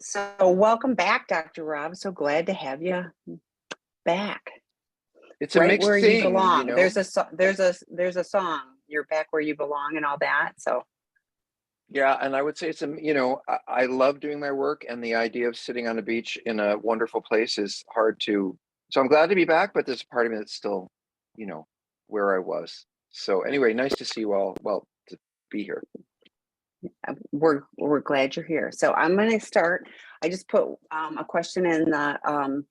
So welcome back, Dr. Rob. So glad to have you back, It's a right mixed where you thing, you belong. There's know? a there's a song. You're back where you belong and all that. So Yeah, and I would say I love doing my work, and the idea of sitting on a beach in a wonderful place is hard to. So I'm glad to be back, but there's a part of me that's still, you know, where I was. So anyway, nice to see you all. Well, to be here. we're glad you're here. So I'm going to start. I just put a question in the I can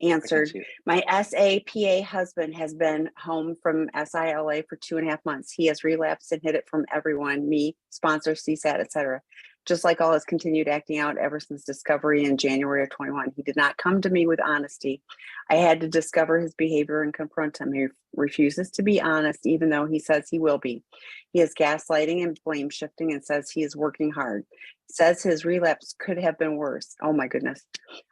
answered. see it. My SAPA husband has been home from SILA for 2.5 months. He has relapsed and hid it from everyone, me, sponsor, CSAT, etc. Just like all his continued acting out ever since discovery in January of 21. He did not come to me with honesty. I had to discover his behavior and confront him. He refuses to be honest, even though he says he will be. He is gaslighting and blame shifting and says he is working hard. Says his relapse could have been worse. Oh my goodness.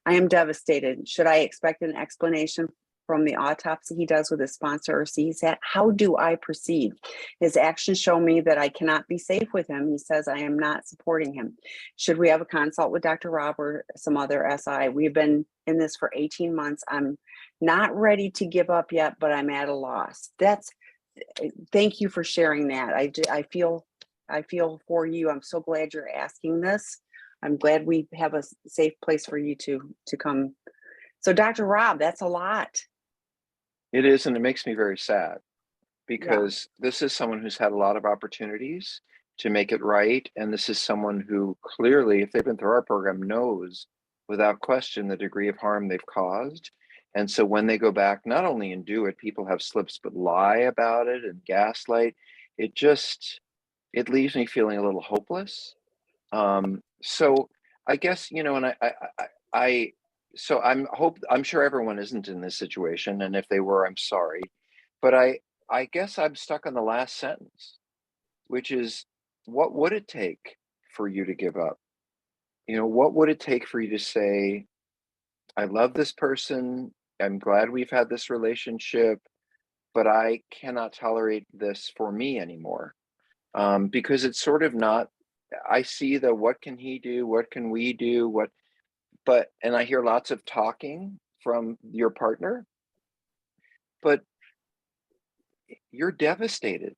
I am devastated. Should I expect an explanation from the autopsy he does with his sponsor or CSAT? How do I proceed? His actions show me that I cannot be safe with him. He says I am not supporting him. Should we have a consult with Dr. Rob or some other SI? We've been in this for 18 months. I'm not ready to give up yet, but I'm at a loss. Thank you for sharing that. I feel for you. I'm so glad you're asking this. I'm glad we have a safe place for you to come. So Dr. Rob, that's a lot. It is, and it makes me very sad Yeah. because this is someone who's had a lot of opportunities to make it right, and this is someone who clearly, if they've been through our program, knows without question the degree of harm they've caused. And so when they go back, not only and do it, people have slips but lie about it and gaslight. It leaves me feeling a little hopeless. So I guess, and I so I'm sure everyone isn't in this situation, and if they were, I'm sorry. But I guess I'm stuck on the last sentence, which is, what would it take for you to give up? What would it take for you to say, I love this person, I'm glad we've had this relationship, but I cannot tolerate this for me anymore? Because it's sort of not. I see the what can he do, what can we do, and I hear lots of talking from your partner, but you're devastated.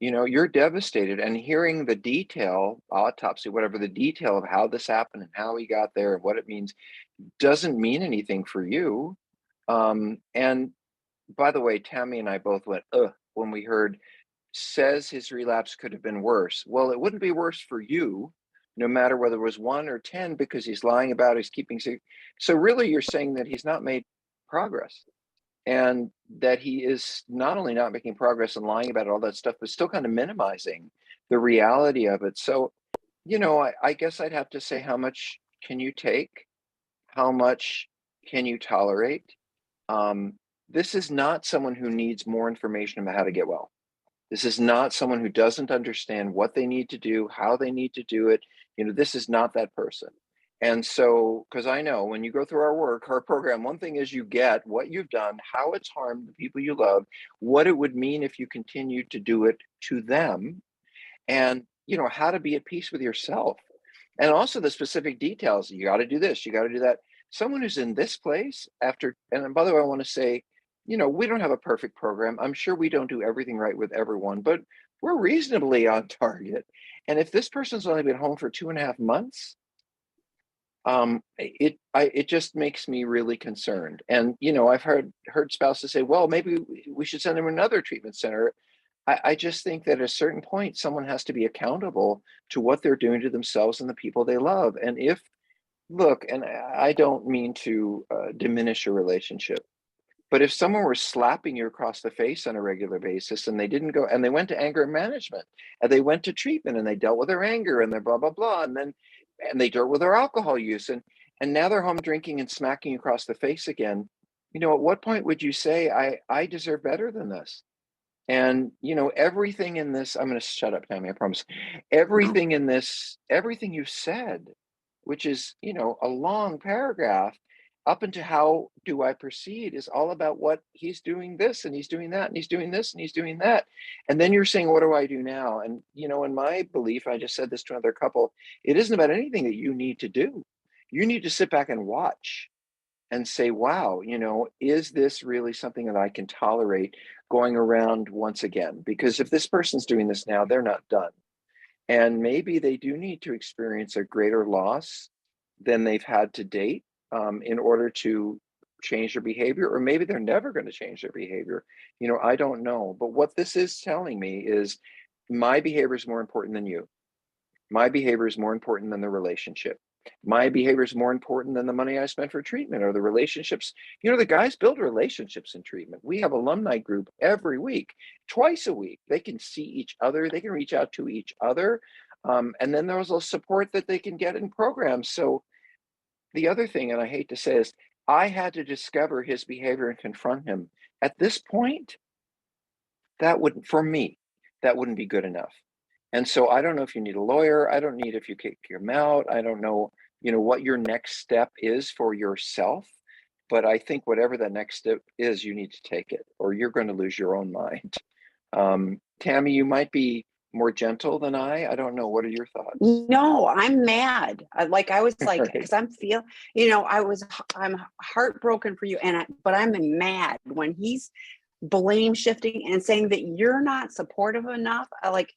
You're devastated, and hearing the detail, autopsy, whatever the detail of how this happened and how he got there and what it means, doesn't mean anything for you. And by the way, Tammy and I both went, ugh, when we heard says his relapse could have been worse. Well, it wouldn't be worse for you, no matter whether it was 1 or 10, because he's lying about it, he's keeping secret. So really, you're saying that he's not made progress, and that he is not only not making progress and lying about all that stuff, but still kind of minimizing the reality of it. So, I guess I'd have to say, how much can you take? How much can you tolerate? Um, this is not someone who needs more information about how to get well. This is not someone who doesn't understand what they need to do, how they need to do it. This is not that person. And so, because I know when you go through our program, one thing is you get what you've done, how it's harmed the people you love, what it would mean if you continued to do it to them, and how to be at peace with yourself. And also the specific details. You got to do this, you got to do that. Someone who's in this place after, and by the way, I want to say, we don't have a perfect program. I'm sure we don't do everything right with everyone, but we're reasonably on target. And if this person's only been home for 2.5 months, it just makes me really concerned. And I've heard spouses say, well, maybe we should send them to another treatment center. I just think that at a certain point, someone has to be accountable to what they're doing to themselves and the people they love. And look, and I don't mean to diminish a relationship, but if someone were slapping you across the face on a regular basis, and they went to anger management, and they went to treatment, and they dealt with their anger and their blah, blah, blah, and they dealt with their alcohol use, and now they're home drinking and smacking you across the face again, at what point would you say, I deserve better than this? And everything in this, I'm going to shut up, Tammy, I promise. No. Everything you've said, which is a long paragraph, up into how do I proceed is all about what he's doing this and he's doing that and he's doing this and he's doing that. And then you're saying, what do I do now? And, in my belief, I just said this to another couple, it isn't about anything that you need to do. You need to sit back and watch and say, wow, is this really something that I can tolerate going around once again? Because if this person's doing this now, they're not done. And maybe they do need to experience a greater loss than they've had to date in order to change their behavior, or maybe they're never going to change their behavior. I don't know. But what this is telling me is my behavior is more important than you. My behavior is more important than the relationship. My behavior is more important than the money I spent for treatment or the relationships. The guys build relationships in treatment. We have alumni group every week, twice a week. They can see each other. They can reach out to each other. And then there's a support that they can get in programs. So the other thing, and I hate to say this, I had to discover his behavior and confront him. At this point, for me, that wouldn't be good enough. And so I don't know if you need a lawyer. I don't need if you kick him out. I don't know, what your next step is for yourself. But I think whatever the next step is, you need to take it, or you're going to lose your own mind. Tammy, you might be more gentle than I. I don't know. What are your thoughts? No, I'm mad. I was like, Right. because I'm heartbroken for you, but I'm mad when he's blame shifting and saying that you're not supportive enough. I like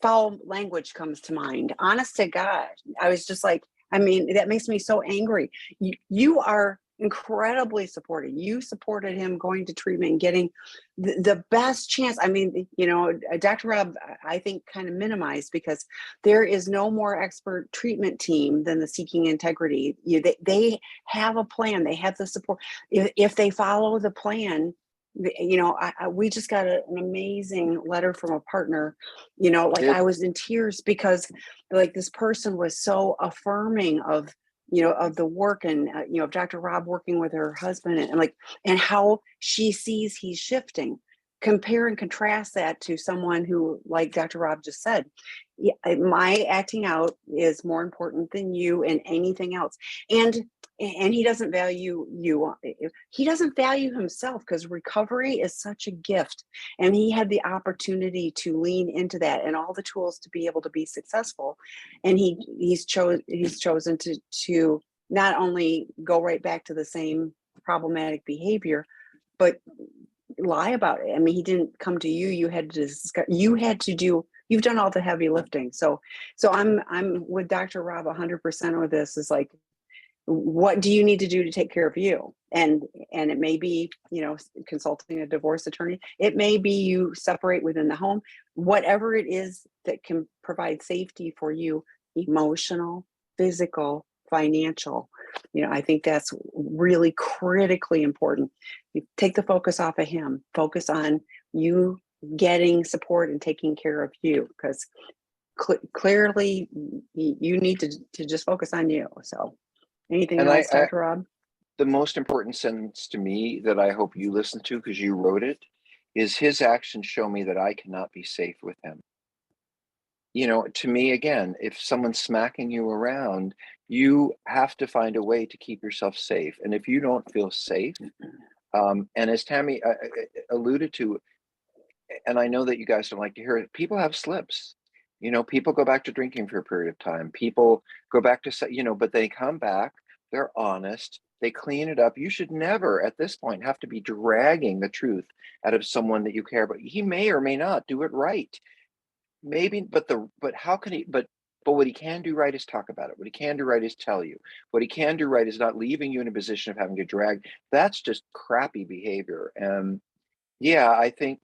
foul language comes to mind. Honest to God, I was just like, that makes me so angry. You are incredibly supportive. You supported him going to treatment and getting the best chance. Dr. Rob, I think, kind of minimized, because there is no more expert treatment team than the Seeking Integrity. They have a plan. They have the support. If they follow the plan, we just got an amazing letter from a partner. I was in tears because this person was so affirming of the work, and of Dr. Rob working with her husband, and how she sees he's shifting. Compare and contrast that to someone who, like Dr. Rob just said, my acting out is more important than you and anything else. And he doesn't value you. He doesn't value himself, because recovery is such a gift. And he had the opportunity to lean into that and all the tools to be able to be successful. And he's chosen to not only go right back to the same problematic behavior, but lie about it. He didn't come to you. You had to discuss, you've done all the heavy lifting. So I'm with Dr. Rob 100% with this. Is like, what do you need to do to take care of you? And it may be, consulting a divorce attorney. It may be you separate within the home, whatever it is that can provide safety for you, emotional, physical, financial. I think that's really critically important. You take the focus off of him, focus on you getting support and taking care of you, because clearly you need to just focus on you. So anything And else, Dr. Rob? the most important sentence to me that I hope you listen to, because you wrote it, is his actions show me that I cannot be safe with him. To me, again, if someone's smacking you around, you have to find a way to keep yourself safe. And if you don't feel safe, and as Tammy alluded to, and I know that you guys don't like to hear it, people have slips. People go back to drinking for a period of time. People go back to, but they come back, they're honest, they clean it up. You should never, at this point, have to be dragging the truth out of someone that you care about. He may or may not do it right. Maybe, but how can he, but what he can do right is talk about it. What he can do right is tell you. What he can do right is not leaving you in a position of having to drag. That's just crappy behavior. And yeah, I think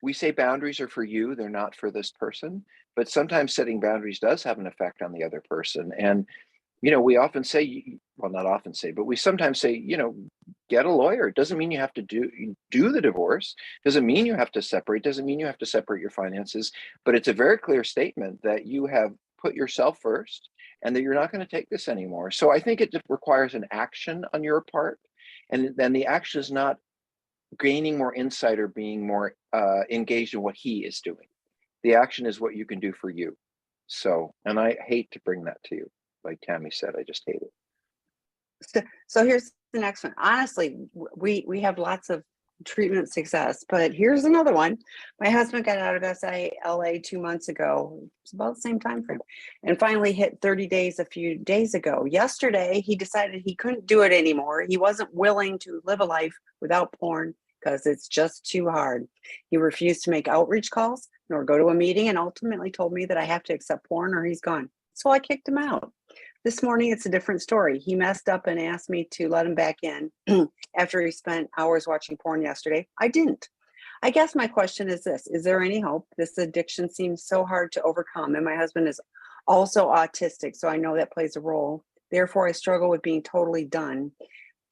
we say boundaries are for you, they're not for this person. But sometimes setting boundaries does have an effect on the other person. And, we often say, well, not often say, but we sometimes say, get a lawyer. It doesn't mean you have to do the divorce. Doesn't mean you have to separate. Doesn't mean you have to separate your finances. But it's a very clear statement that you have put yourself first and that you're not going to take this anymore. So I think it requires an action on your part. And then the action is not gaining more insight or being more engaged in what he is doing. The action is what you can do for you. So, and I hate to bring that to you. like Tammy said, I just hate it. So here's the next one. Honestly, we have lots of treatment success, but here's another one. My husband got out of SILA 2 months ago. It's about the same time frame, and finally hit 30 days a few days ago. Yesterday, he decided he couldn't do it anymore. He wasn't willing to live a life without porn because it's just too hard. He refused to make outreach calls nor go to a meeting, and ultimately told me that I have to accept porn or he's gone. So I kicked him out. This morning, it's a different story. He messed up and asked me to let him back in after he spent hours watching porn yesterday. I didn't. I guess my question is this: is there any hope? This addiction seems so hard to overcome. And my husband is also autistic, so I know that plays a role. Therefore, I struggle with being totally done.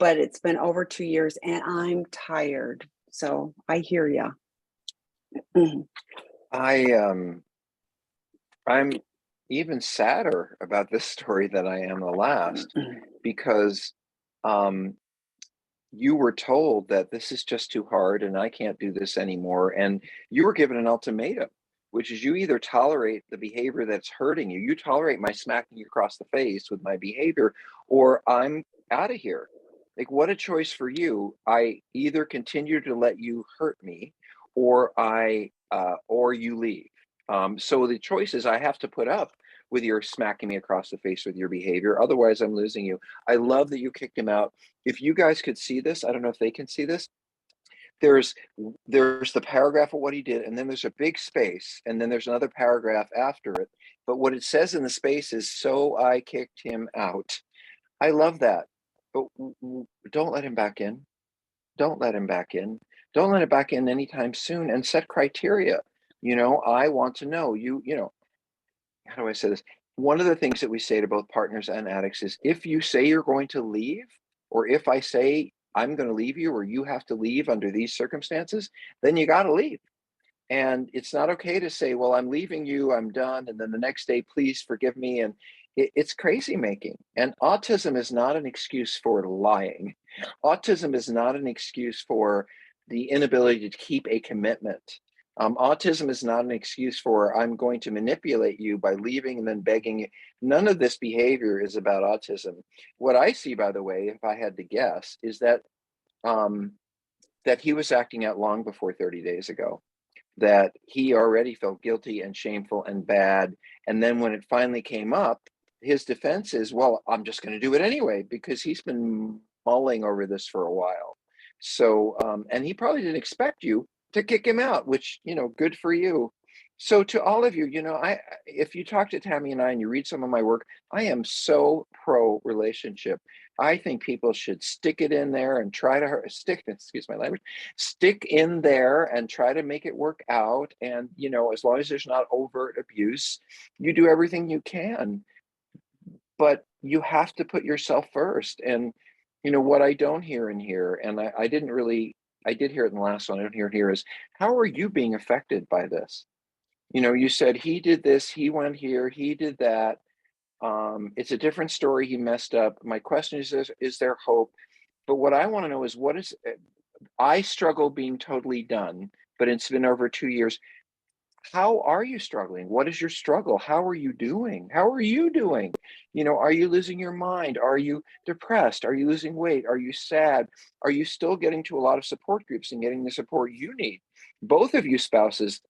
But it's been over 2 years and I'm tired. So I hear you. I'm even sadder about this story than I am the last, because you were told that this is just too hard and I can't do this anymore. And you were given an ultimatum, which is you either tolerate the behavior that's hurting you, you tolerate my smacking you across the face with my behavior, or I'm out of here. Like, what a choice for you. I either continue to let you hurt me, or or you leave. So the choice is I have to put up with your smacking me across the face with your behavior. Otherwise, I'm losing you. I love that you kicked him out. If you guys could see this, I don't know if they can see this. There's there's the paragraph of what he did, and then there's a big space, and then there's another paragraph after it. But what it says in the space is, "So I kicked him out." I love that. But don't let him back in. Don't let him back in. Don't let him back in anytime soon, and set criteria. I want to know how do I say this? One of the things that we say to both partners and addicts is, if you say you're going to leave, or if I say I'm going to leave you, or you have to leave under these circumstances, then you got to leave. And it's not okay to say, well, I'm leaving you, I'm done. And then the next day, please forgive me. And it's crazy making. And autism is not an excuse for lying. Autism is not an excuse for the inability to keep a commitment. Autism is not an excuse for, I'm going to manipulate you by leaving and then begging you. None of this behavior is about autism. What I see, by the way, if I had to guess, is um, that he was acting out long before 30 days ago, that he already felt guilty and shameful and bad. And then when it finally came up, his defense is, well, I'm just going to do it anyway, because he's been mulling over this for a while. So, and he probably didn't expect you to kick him out, which, good for you. So to all of you, if you talk to Tammy and I and you read some of my work, I am so pro relationship. I think people should stick it in there and try to excuse my language, stick in there and try to make it work out. And, as long as there's not overt abuse, you do everything you can, but you have to put yourself first. And, what I don't hear in here, and I didn't really, I did hear it in the last one, I don't hear it here, is how are you being affected by this? You said he did this, he went here, he did that. It's a different story. He messed up. My question is there hope? But what I want to know is, I struggle being totally done, but it's been over 2 years. How are you struggling? What is your struggle? How are you doing? How are you doing? Are you losing your mind? Are you depressed? Are you losing weight? Are you sad? Are you still getting to a lot of support groups and getting the support you need? Both of you spouses,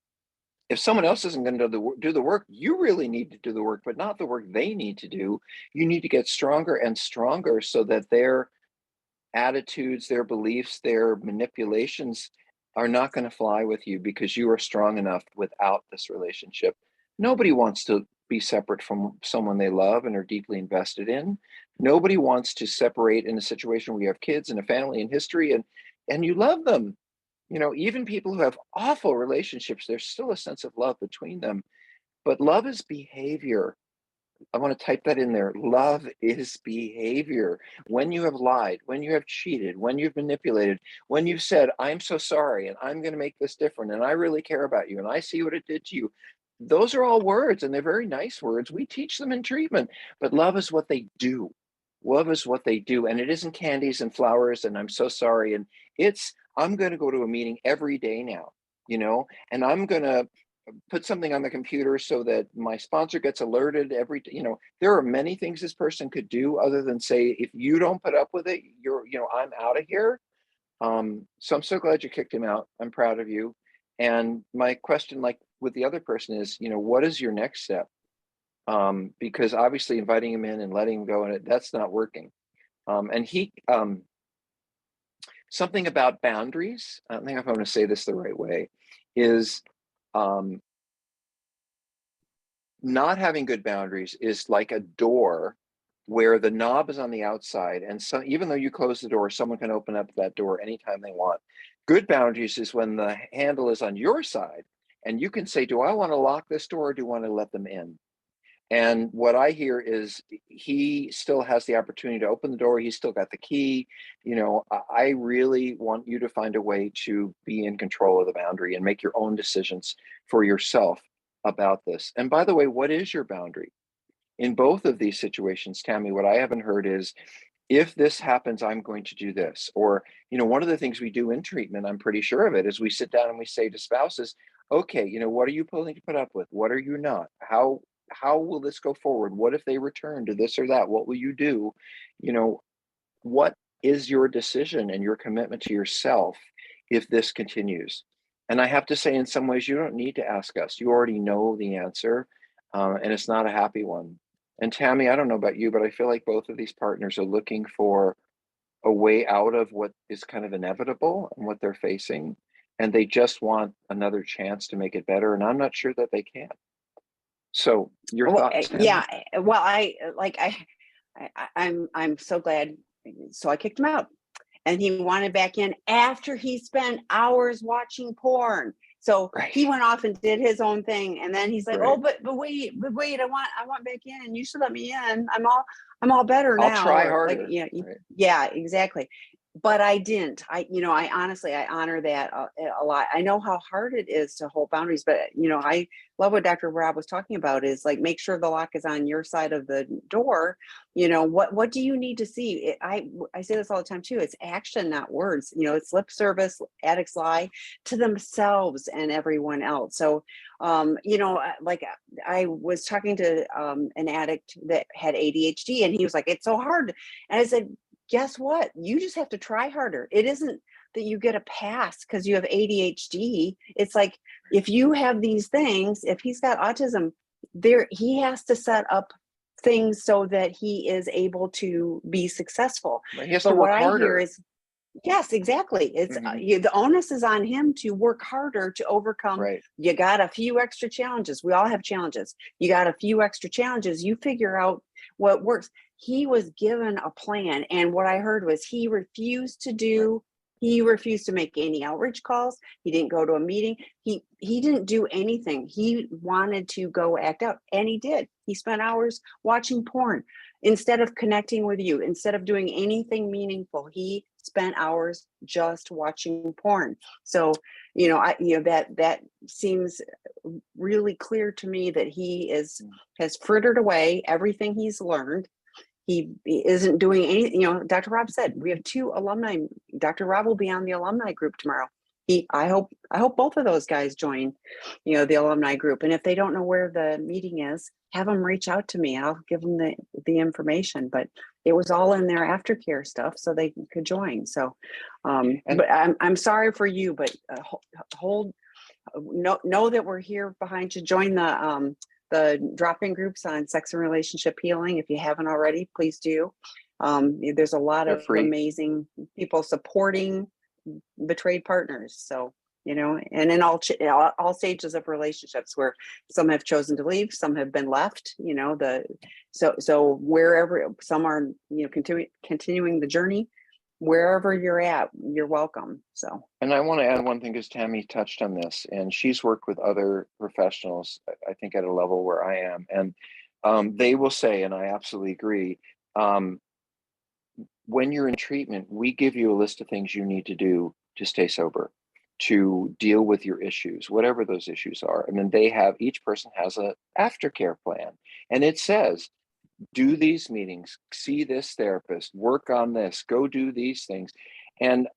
if someone else isn't going to do the work, you really need to do the work, but not the work they need to do. You need to get stronger and stronger so that their attitudes, their beliefs, their manipulations are not going to fly with you, because you are strong enough without this relationship. Nobody wants to be separate from someone they love and are deeply invested in. Nobody wants to separate in a situation where you have kids and a family and history, and you love them. Even people who have awful relationships, there's still a sense of love between them. But love is behavior. I want to type that in there. Love is behavior. When you have lied, when you have cheated, when you've manipulated, when you've said, I'm so sorry, and I'm going to make this different, and I really care about you, and I see what it did to you. Those are all words, and they're very nice words. We teach them in treatment, but love is what they do. Love is what they do. And it isn't candies and flowers, and I'm so sorry. And I'm going to go to a meeting every day now, and I'm going to put something on the computer so that my sponsor gets alerted every, there are many things this person could do other than say, if you don't put up with it, I'm out of here. So I'm so glad you kicked him out. I'm proud of you. And my question, like with the other person, is, what is your next step? Because obviously inviting him in and letting him go, and that's not working. And he, something about boundaries, I don't think if I'm going to say this the right way, is not having good boundaries is like a door where the knob is on the outside, and so even though you close the door, someone can open up that door anytime they want. Good boundaries is when the handle is on your side and you can say, do I want to lock this door or do I want to let them in? And what I hear is he still has the opportunity to open the door. He's still got the key. I really want you to find a way to be in control of the boundary and make your own decisions for yourself about this. And by the way, what is your boundary? In both of these situations, Tammy, what I haven't heard is, if this happens, I'm going to do this. Or, one of the things we do in treatment, I'm pretty sure of it, is we sit down and we say to spouses, okay, what are you willing to put up with? What are you not? How will this go forward? What if they return to this or that? What will you do? What is your decision and your commitment to yourself if this continues? And I have to say, in some ways, you don't need to ask us. You already know the answer, and it's not a happy one. And Tammy, I don't know about you, but I feel like both of these partners are looking for a way out of what is kind of inevitable and what they're facing. And they just want another chance to make it better. And I'm not sure that they can. So your Well, thoughts, Tammy? yeah. Well, I'm so glad. So I kicked him out, and he wanted back in after he spent hours watching porn. So Right. he went off and did his own thing, and then he's like, Right. "Oh, but wait, I want back in, and you should let me in. I'm all better now." I'll try Or like, harder. Right. yeah, exactly. But I didn't. I honestly, I honor that a lot. I know how hard it is to hold boundaries, but I love what Dr. Rob was talking about, is like, make sure the lock is on your side of the door. What do you need to see? I say this all the time too. It's action, not words. It's lip service. Addicts lie to themselves and everyone else. So, like I was talking to an addict that had ADHD, and he was like, "It's so hard," and I said, guess what? You just have to try harder. It isn't that you get a pass because you have ADHD. It's like, if you have these things, if he's got autism, he has to set up things so that he is able to be successful. Right. He has to But what work I hear harder. is, yes, exactly. It's Mhm. the onus is on him to work harder to overcome. Right. You got a few extra challenges. We all have challenges. You got a few extra challenges. You figure out what works. He was given a plan, and what I heard was he refused to Right. do. He refused to make any outreach calls. He didn't go to a meeting. He didn't do anything. He wanted to go act out, and he did. He spent hours watching porn instead of connecting with you, instead of doing anything meaningful. He spent hours just watching porn. So, that seems really clear to me that he has frittered away everything he's learned. He isn't doing anything. Dr. Rob said we have 2 alumni. Dr. Rob will be on the alumni group tomorrow. I hope both of those guys join, the alumni group. And if they don't know where the meeting is, have them reach out to me. I'll give them the information. But it was all in their aftercare stuff, so they could join. So, And but I'm sorry for you, but hold know that we're here behind you. Join the drop-in groups on sex and relationship healing. If you haven't already, please do. There's a lot they're of free. amazing people supporting betrayed partners. So, and in all stages of relationships, where some have chosen to leave, some have been left, so wherever, some are, continuing the journey. Wherever you're at, you're welcome. So, And I want to add one thing, because Tammy touched on this, and she's worked with other professionals, I think, at a level where I am. And they will say, and I absolutely agree, when you're in treatment, we give you a list of things you need to do to stay sober, to deal with your issues, whatever those issues are. And then each person has a aftercare plan. And it says, do these meetings, see this therapist, work on this, go do these things. And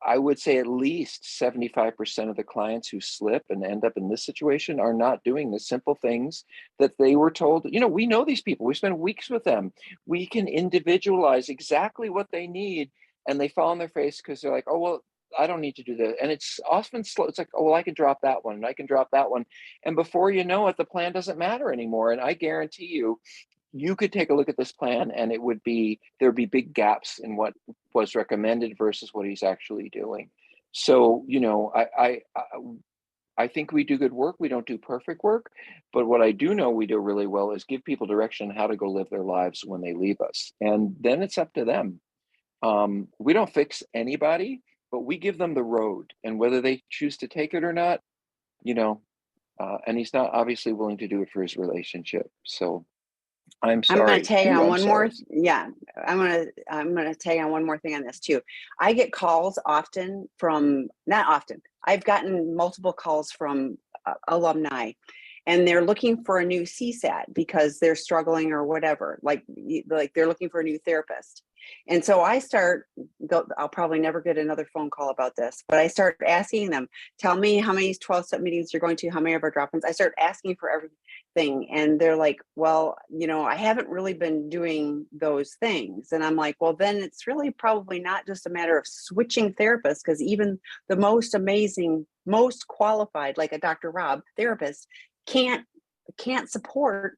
I would say at least 75% of the clients who slip and end up in this situation are not doing the simple things that they were told. We know these people. We spend weeks with them. We can individualize exactly what they need, and they fall on their face because they're like, oh, well, I don't need to do that. And it's often slow. It's like, oh, well, I can drop that one and I can drop that one. And before you know it, the plan doesn't matter anymore. And I guarantee you could take a look at this plan and there'd be big gaps in what was recommended versus what he's actually doing. So, I think we do good work. We don't do perfect work, but what I do know we do really well is give people direction on how to go live their lives when they leave us. And then it's up to them. We don't fix anybody, but we give them the road, and whether they choose to take it or not, you know, and he's not obviously willing to do it for his relationship. So I'm I'm going to sorry. tag on I'm one more. sorry. Yeah, I'm going to tag on one more thing on this too. I get calls often from, not often. I've gotten multiple calls from alumni, and they're looking for a new CSAT because they're struggling or whatever. Like they're looking for a new therapist. And so I'll probably never get another phone call about this, but I start asking them, tell me how many 12-step meetings you're going to, how many of our drop-ins. I start asking for everything. And they're like, well, I haven't really been doing those things. And I'm like, well, then it's really probably not just a matter of switching therapists, because even the most amazing, most qualified, like a Dr. Rob therapist, can't support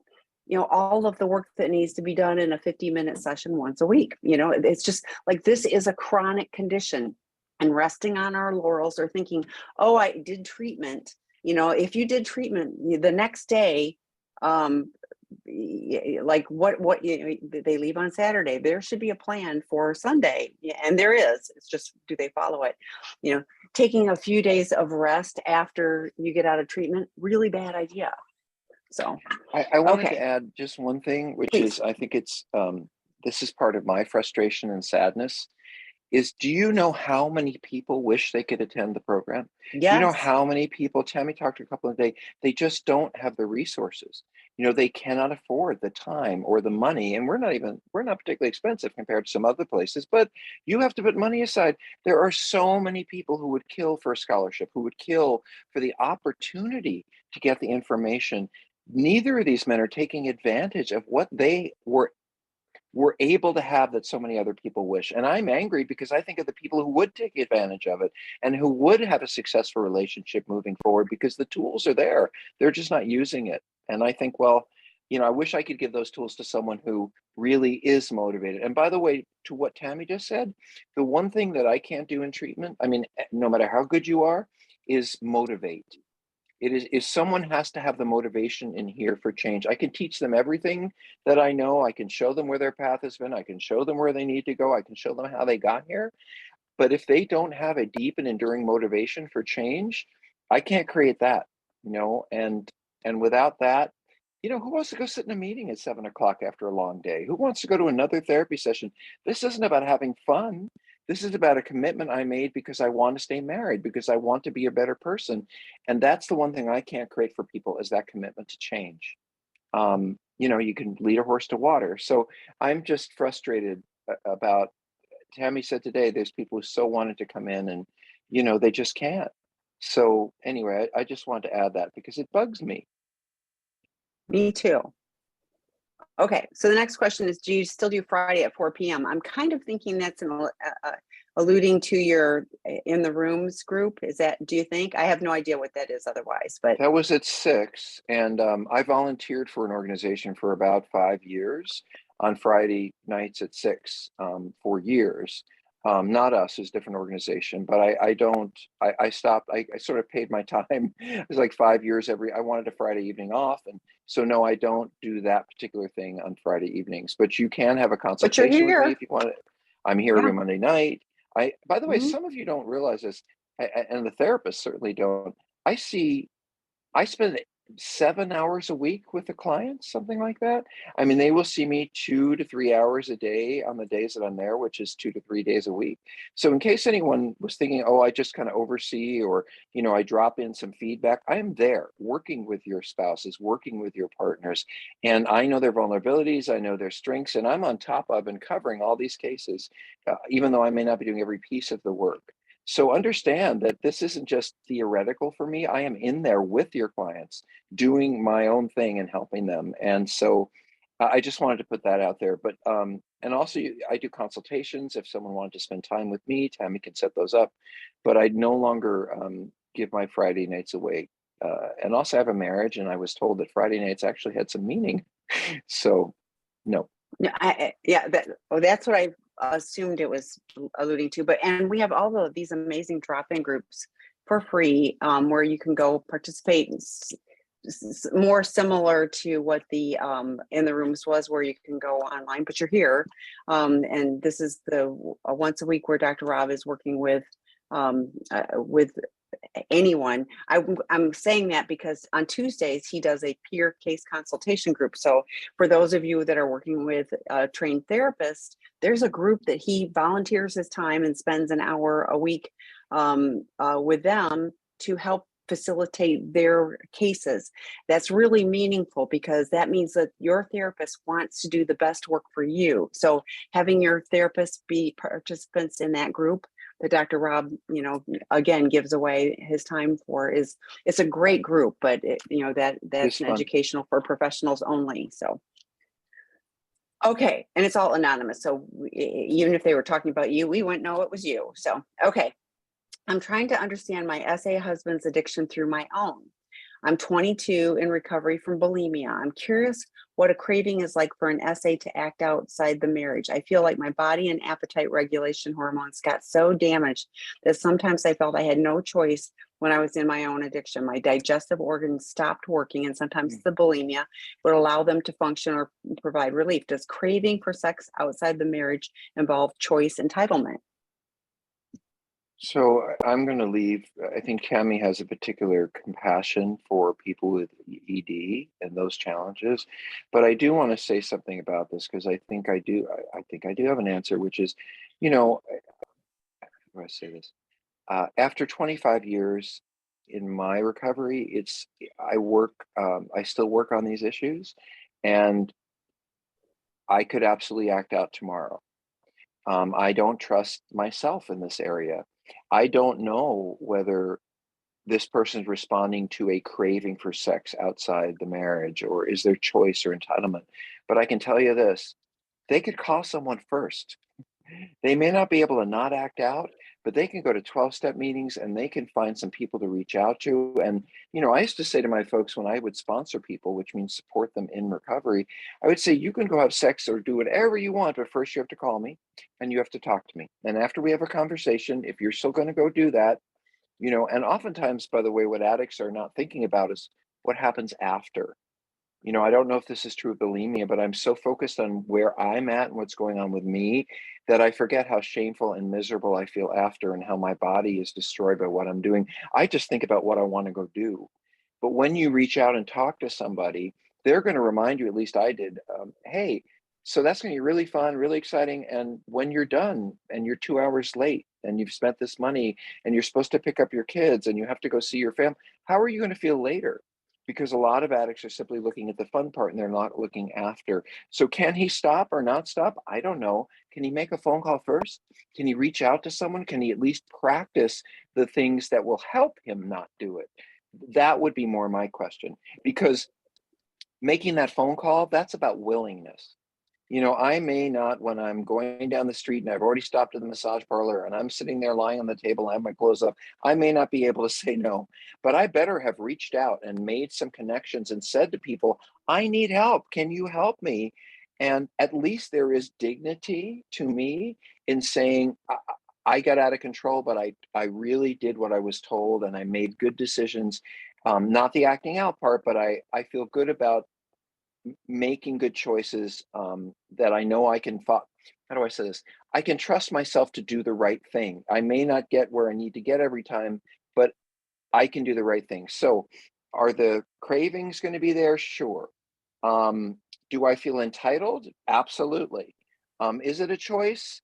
all of the work that needs to be done in a 50-minute session once a week. It's just like, this is a chronic condition, and resting on our laurels or thinking, oh, I did treatment. If you did treatment the next day, like what they leave on Saturday, there should be a plan for Sunday. Yeah, and there is. It's just, do they follow it? Taking a few days of rest after you get out of treatment, really bad idea. So I wanted to okay, add just one thing, which please. is I think this is part of my frustration and sadness. Do you know how many people wish they could attend the program? Do you know Yes. how many people, Tammy talked to a couple of days, they just don't have the resources. They cannot afford the time or the money, and we're not particularly expensive compared to some other places, but you have to put money aside. There are so many people who would kill for a scholarship, who would kill for the opportunity to get the information. Neither of these men are taking advantage of what they were able to have that so many other people wish. And I'm angry because I think of the people who would take advantage of it and who would have a successful relationship moving forward, because the tools are there. They're just not using it. And I think, well, I wish I could give those tools to someone who really is motivated. And by the way, to what Tammy just said, the one thing that I can't do in treatment, I mean, no matter how good you are, is motivate. It is someone has to have the motivation in here for change. I can teach them everything that I know. I can show them where their path has been. I can show them where they need to go. I can show them how they got here. But if they don't have a deep and enduring motivation for change, I can't create that, and without that, who wants to go sit in a meeting at 7 o'clock after a long day? Who wants to go to another therapy session? This isn't about having fun. This is about a commitment I made because I want to stay married, because I want to be a better person. And that's the one thing I can't create for people, is that commitment to change. You can lead a horse to water. So I'm just frustrated about, Tammy said today, there's people who so wanted to come in and, they just can't. So anyway, I just wanted to add that because it bugs me. Me too. Okay, so the next question is, do you still do Friday at 4 p.m.? I'm kind of thinking that's alluding to your in the rooms group. Do you think? I have no idea what that is otherwise, but That was at 6, and I volunteered for an organization for about 5 years on Friday nights at 6 for years. Not us, it's a different organization, but I don't. I stopped. I sort of paid my time. It was like 5 years I wanted a Friday evening off, and so no, I don't do that particular thing on Friday evenings. But you can have a you're consultation with me here. if you want it. I'm here Yeah. every Monday night. By the way, Mhm. some of you don't realize this, and the therapists certainly don't. I see I spend 7 hours a week with the clients, something like that. I mean, they will see me 2 to 3 hours a day on the days that I'm there, which is 2 to 3 days a week. So in case anyone was thinking, oh, I just kind of oversee, or, I drop in some feedback, I am there working with your spouses, working with your partners. And I know their vulnerabilities, I know their strengths, and I'm on top of and covering all these cases, even though I may not be doing every piece of the work. So understand that this isn't just theoretical for me. I am in there with your clients doing my own thing and helping them. And so I just wanted to put that out there. But and also I do consultations. If someone wanted to spend time with me, Tammy can set those up. But I no longer give my Friday nights away. And also have a marriage, and I was told that Friday nights actually had some meaning. So no. Yeah, yeah, that's what I assumed it was alluding to. But and we have all of these amazing drop-in groups for free, where you can go participate. More similar to what the in the rooms was, where you can go online, but you're here. And this is the once a week where Dr. Rob is working with anyone. I'm saying that because on Tuesdays he does a peer case consultation group. So for those of you that are working with a trained therapist, there's a group that he volunteers his time and spends an hour a week with them to help facilitate their cases. That's really meaningful because that means that your therapist wants to do the best work for you. So having your therapist be participants in that group that Dr. Rob, again, gives away his time for it's a great group, but that's an educational for professionals only. So, okay. And it's all anonymous. So even if they were talking about you, we wouldn't know it was you. So, okay. I'm trying to understand my SA husband's addiction through my own. I'm 22 in recovery from bulimia. I'm curious what a craving is like for an SA to act outside the marriage. I feel like my body and appetite regulation hormones got so damaged that sometimes I felt I had no choice when I was in my own addiction. My digestive organs stopped working, and sometimes the bulimia would allow them to function or provide relief. Does craving for sex outside the marriage involve choice entitlement? So I'm going to leave. I think Tammy has a particular compassion for people with ED and those challenges, but I do want to say something about this because I think I do. I think I do have an answer, which is, how do I say this? After 25 years in my recovery, I work. I still work on these issues, and I could absolutely act out tomorrow. I don't trust myself in this area. I don't know whether this person's responding to a craving for sex outside the marriage, or is there choice or entitlement. But I can tell you this, they could call someone first. They may not be able to not act out, but they can go to 12-step meetings and they can find some people to reach out to. And, I used to say to my folks when I would sponsor people, which means support them in recovery, I would say, you can go have sex or do whatever you want, but first you have to call me and you have to talk to me. And after we have a conversation, if you're still going to go do that, and oftentimes, by the way, what addicts are not thinking about is what happens after. I don't know if this is true of bulimia, but I'm so focused on where I'm at and what's going on with me that I forget how shameful and miserable I feel after and how my body is destroyed by what I'm doing. I just think about what I want to go do. But when you reach out and talk to somebody, they're going to remind you, at least I did, hey, so that's going to be really fun, really exciting. And when you're done and you're 2 hours late and you've spent this money and you're supposed to pick up your kids and you have to go see your family, how are you going to feel later? Because a lot of addicts are simply looking at the fun part and they're not looking after. So can he stop or not stop? I don't know. Can he make a phone call first? Can he reach out to someone? Can he at least practice the things that will help him not do it? That would be more my question, because making that phone call, that's about willingness. I may not, when I'm going down the street and I've already stopped at the massage parlor and I'm sitting there lying on the table, I have my clothes up, I may not be able to say no, but I better have reached out and made some connections and said to people, I need help. Can you help me? And at least there is dignity to me in saying, I got out of control, but I really did what I was told and I made good decisions. Not the acting out part, but I feel good about making good choices, that I know I can how do I say this? I can trust myself to do the right thing. I may not get where I need to get every time, but I can do the right thing. So are the cravings going to be there? Sure. Um, do I feel entitled? Absolutely. Is it a choice?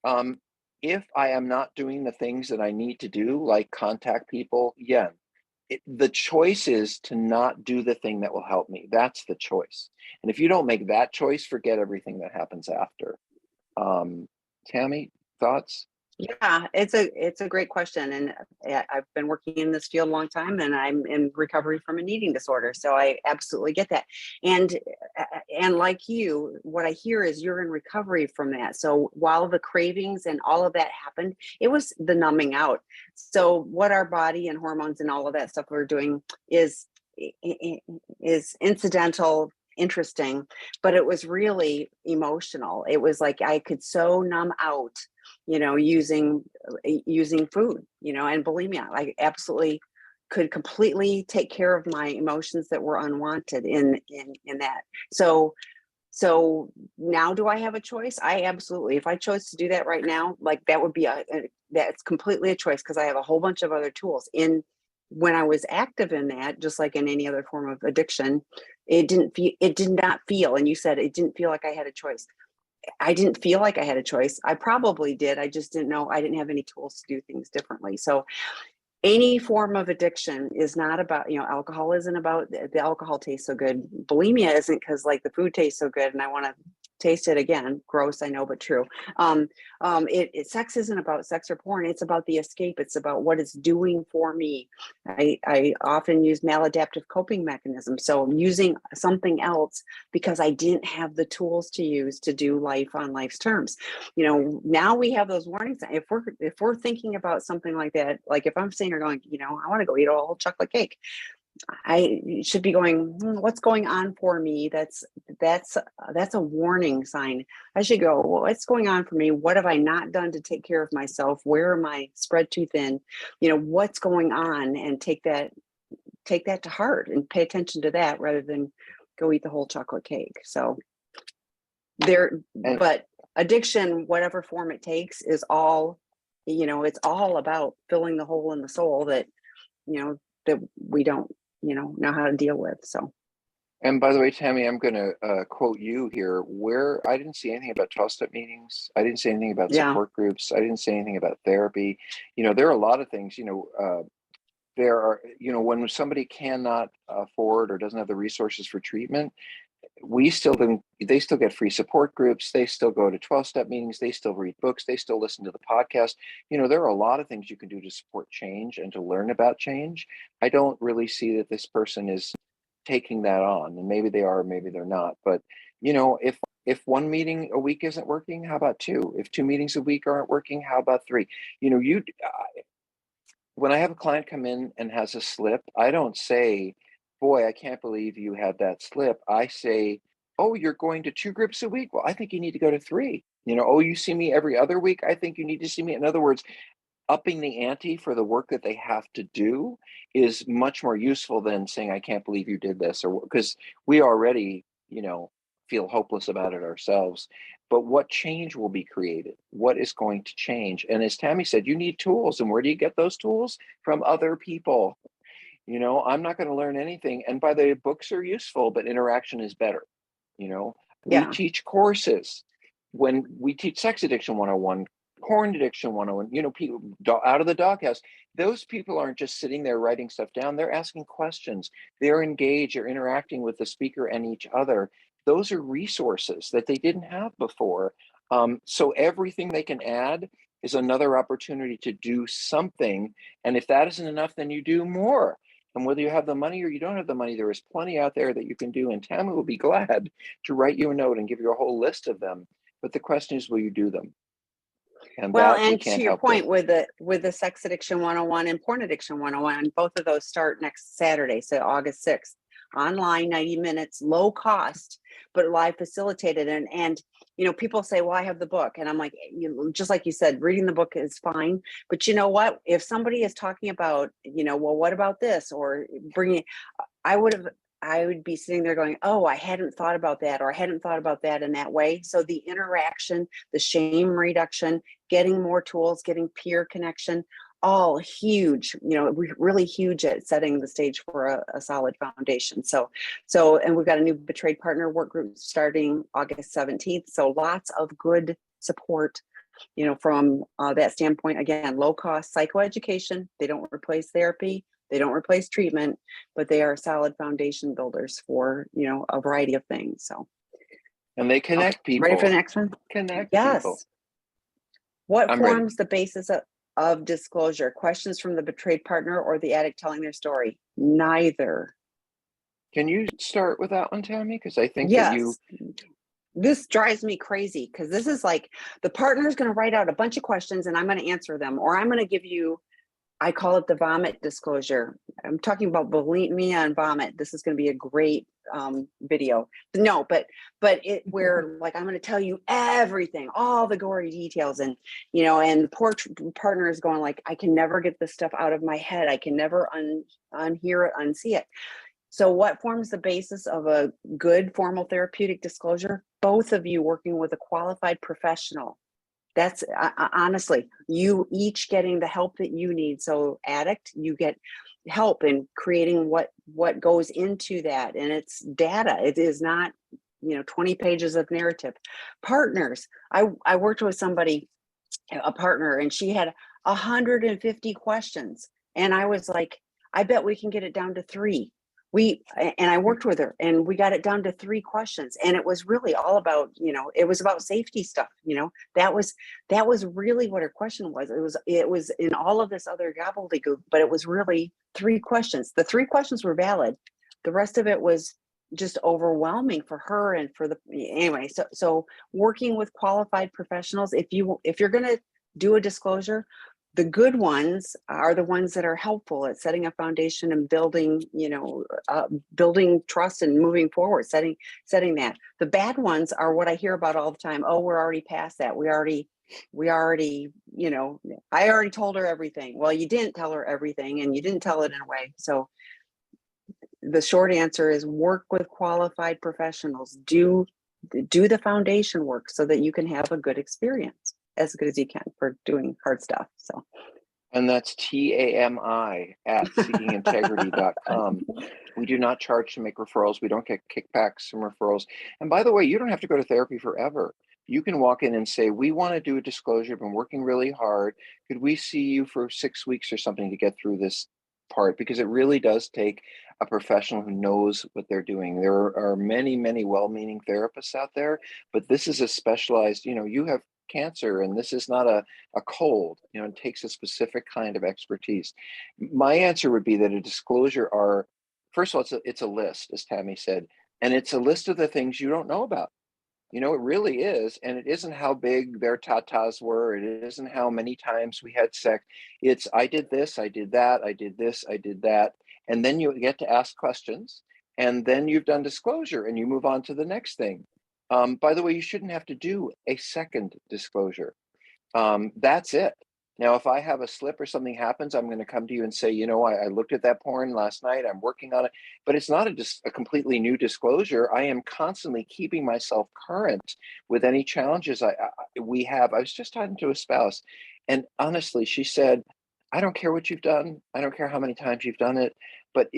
Um, if I am not doing the things that I need to do, like contact people, yeah, the choice is to not do the thing that will help me. That's the choice. And if you don't make that choice, forget everything that happens after. Tammy, thoughts? Yeah, it's a great question, and I've been working in this field a long time, and I'm in recovery from an eating disorder, so I absolutely get that. And and like you, what I hear is you're in recovery from that. So while the cravings and all of that happened, it was the numbing out. So what our body and hormones and all of that stuff we're doing is is incidental, interesting, but it was really emotional. It was like I could so numb out, using food, and bulimia. I absolutely could completely take care of my emotions that were unwanted in that. So now, do I have a choice? I absolutely, if I chose to do that right now, like that would be that's completely a choice, because I have a whole bunch of other tools. In When I was active in that, just like in any other form of addiction, it did not feel, and you said it didn't feel like I had a choice. I didn't feel like I had a choice. I probably did. I just didn't know. I didn't have any tools to do things differently. So any form of addiction is not about, alcohol isn't about the alcohol tastes so good. Bulimia isn't because like the food tastes so good and I want to taste it again. Gross, I know, but true. Sex isn't about sex or porn. It's about the escape. It's about what it's doing for me. I often use maladaptive coping mechanisms. So I'm using something else because I didn't have the tools to use to do life on life's terms. Now we have those warnings. If we're thinking about something like that, like if I'm saying or going, I want to go eat a whole chocolate cake, I should be going, what's going on for me? That's a warning sign. I should go, well, what's going on for me? What have I not done to take care of myself? Where am I spread too thin? What's going on? And take that to heart and pay attention to that rather than go eat the whole chocolate cake. So And but addiction, whatever form it takes, is all, it's all about filling the hole in the soul that, that we don't, know how to deal with. So and by the way, Tammy, I'm going to quote you here. Where I didn't see anything about 12-step meetings. I didn't say anything about yeah, support groups. I didn't say anything about therapy. There are a lot of things. There are, when somebody cannot afford or doesn't have the resources for treatment, they still get free support groups. They still go to 12-step meetings. They still read books. They still listen to the podcast. There are a lot of things you can do to support change and to learn about change. I don't really see that this person is taking that on, and maybe they are, maybe they're not. But if one meeting a week isn't working, how about two? If two meetings a week aren't working, how about three? When I have a client come in and has a slip, I don't say, boy, I can't believe you had that slip. I say, oh, you're going to two groups a week? Well, I think you need to go to three. Oh, you see me every other week? I think you need to see me. In other words, upping the ante for the work that they have to do is much more useful than saying, I can't believe you did this, or because we already, feel hopeless about it ourselves. But what change will be created? What is going to change? And as Tammy said, you need tools. And where do you get those tools? From other people. I'm not going to learn anything. And by the way, books are useful, but interaction is better. We yeah, teach courses. When we teach sex addiction 101, porn addiction 101, people out of the doghouse, those people aren't just sitting there writing stuff down. They're asking questions. They're engaged. They're interacting with the speaker and each other. Those are resources that they didn't have before. So everything they can add is another opportunity to do something. And if that isn't enough, then you do more. And whether you have the money or you don't have the money, there is plenty out there that you can do. And Tammy will be glad to write you a note and give you a whole list of them. But the question is, will you do them? And well, that we and to can't your help with. point, with the sex addiction 101 and porn addiction 101, both of those start next Saturday, so August 6th, online, 90 minutes, low cost, but live facilitated. And people say, well, I have the book, and I'm like, just like you said, reading the book is fine, but you know what, if somebody is talking about, well, what about this, or bringing, I would have, I would be sitting there going, oh, I hadn't thought about that, or I hadn't thought about that in that way. So the interaction, the shame reduction, getting more tools, getting peer connection, all huge, really huge at setting the stage for a solid foundation. And we've got a new betrayed partner work group starting August 17th. So lots of good support, from that standpoint. Again, low cost psychoeducation. They don't replace therapy. They don't replace treatment, but they are solid foundation builders for, a variety of things. So, And they okay, connect ready for the people. next one? Connect people. Yes. What I'm ready. forms the basis of disclosure? Questions from the betrayed partner or the addict telling their story? Neither. Can you start with that one, Tammy? Because I think that you, Yes. This drives me crazy because this is like the partner is going to write out a bunch of questions and I'm going to answer them, or I'm going to give you, I call it the vomit disclosure. I'm talking about bulimia and vomit. This is going to be a great video. No, but it where like I'm going to tell you everything, all the gory details, and and the poor partner is going like, I can never get this stuff out of my head. I can never unhear it, unsee it. So what forms the basis of a good formal therapeutic disclosure? Both of you working with a qualified professional. That's honestly, you each getting the help that you need. So addict, you get help in creating what goes into that. And it's data. It is not, 20 pages of narrative. Partners, I worked with somebody, a partner, and she had 150 questions. And I was like, I bet we can get it down to 3. And I worked with her and we got it down to 3 questions. And it was really all about, it was about safety stuff. That was really what her question was. It was in all of this other gobbledygook, but it was really 3 questions. The 3 questions were valid. The rest of it was just overwhelming for her and for the anyway. So working with qualified professionals, if you're going to do a disclosure, the good ones are the ones that are helpful at setting a foundation and building, building trust and moving forward, setting that. The bad ones are what I hear about all the time. Oh, we're already past that. We already, I already told her everything. Well, you didn't tell her everything and you didn't tell it in a way. So the short answer is work with qualified professionals, do the foundation work so that you can have a good experience, as good as you can for doing hard stuff. So, and that's TAMI at seekingintegrity.com. We do not charge to make referrals. We don't get kickbacks from referrals. And by the way, you don't have to go to therapy forever. You can walk in and say, we want to do a disclosure. I've been working really hard. Could we see you for 6 weeks or something to get through this part? Because it really does take a professional who knows what they're doing. There are many, many well-meaning therapists out there, but this is a specialized, you have cancer and this is not a cold, it takes a specific kind of expertise. My answer would be that a disclosure are, first of all, it's a list, as Tammy said, and it's a list of the things you don't know about. It really is. And it isn't how big their tatas were. It isn't how many times we had sex. It's, I did this, I did that, I did this, I did that. And then you get to ask questions. And then you've done disclosure and you move on to the next thing. By the way, you shouldn't have to do a second disclosure. That's it. Now, if I have a slip or something happens, I'm going to come to you and say, I looked at that porn last night. I'm working on it, but it's not a completely new disclosure. I am constantly keeping myself current with any challenges we have. I was just talking to a spouse, and honestly, she said, I don't care what you've done. I don't care how many times you've done it, but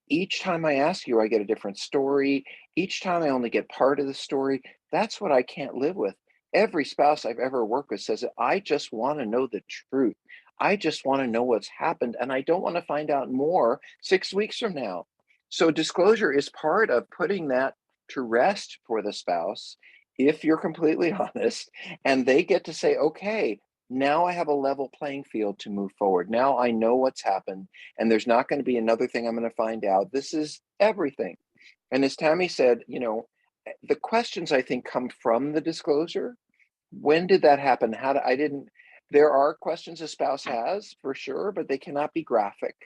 each time I ask you, I get a different story. Each time I only get part of the story. That's what I can't live with. Every spouse I've ever worked with says, I just want to know the truth. I just want to know what's happened. And I don't want to find out more 6 weeks from now. So disclosure is part of putting that to rest for the spouse, if you're completely honest, and they get to say, okay, now I have a level playing field to move forward. Now I know what's happened, and there's not going to be another thing I'm going to find out. This is everything. And as Tammy said, the questions I think come from the disclosure. When did that happen? There are questions a spouse has for sure, but they cannot be graphic,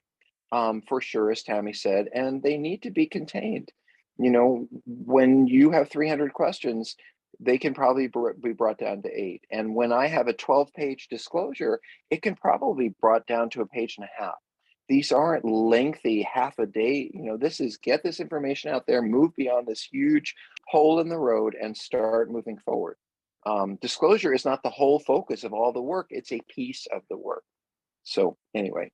for sure, as Tammy said, and they need to be contained. When you have 300 questions, they can probably be brought down to 8. And when I have a 12-page disclosure, it can probably be brought down to a page and a half. These aren't lengthy, half a day. This is get this information out there, move beyond this huge hole in the road and start moving forward. Disclosure is not the whole focus of all the work. It's a piece of the work. So anyway.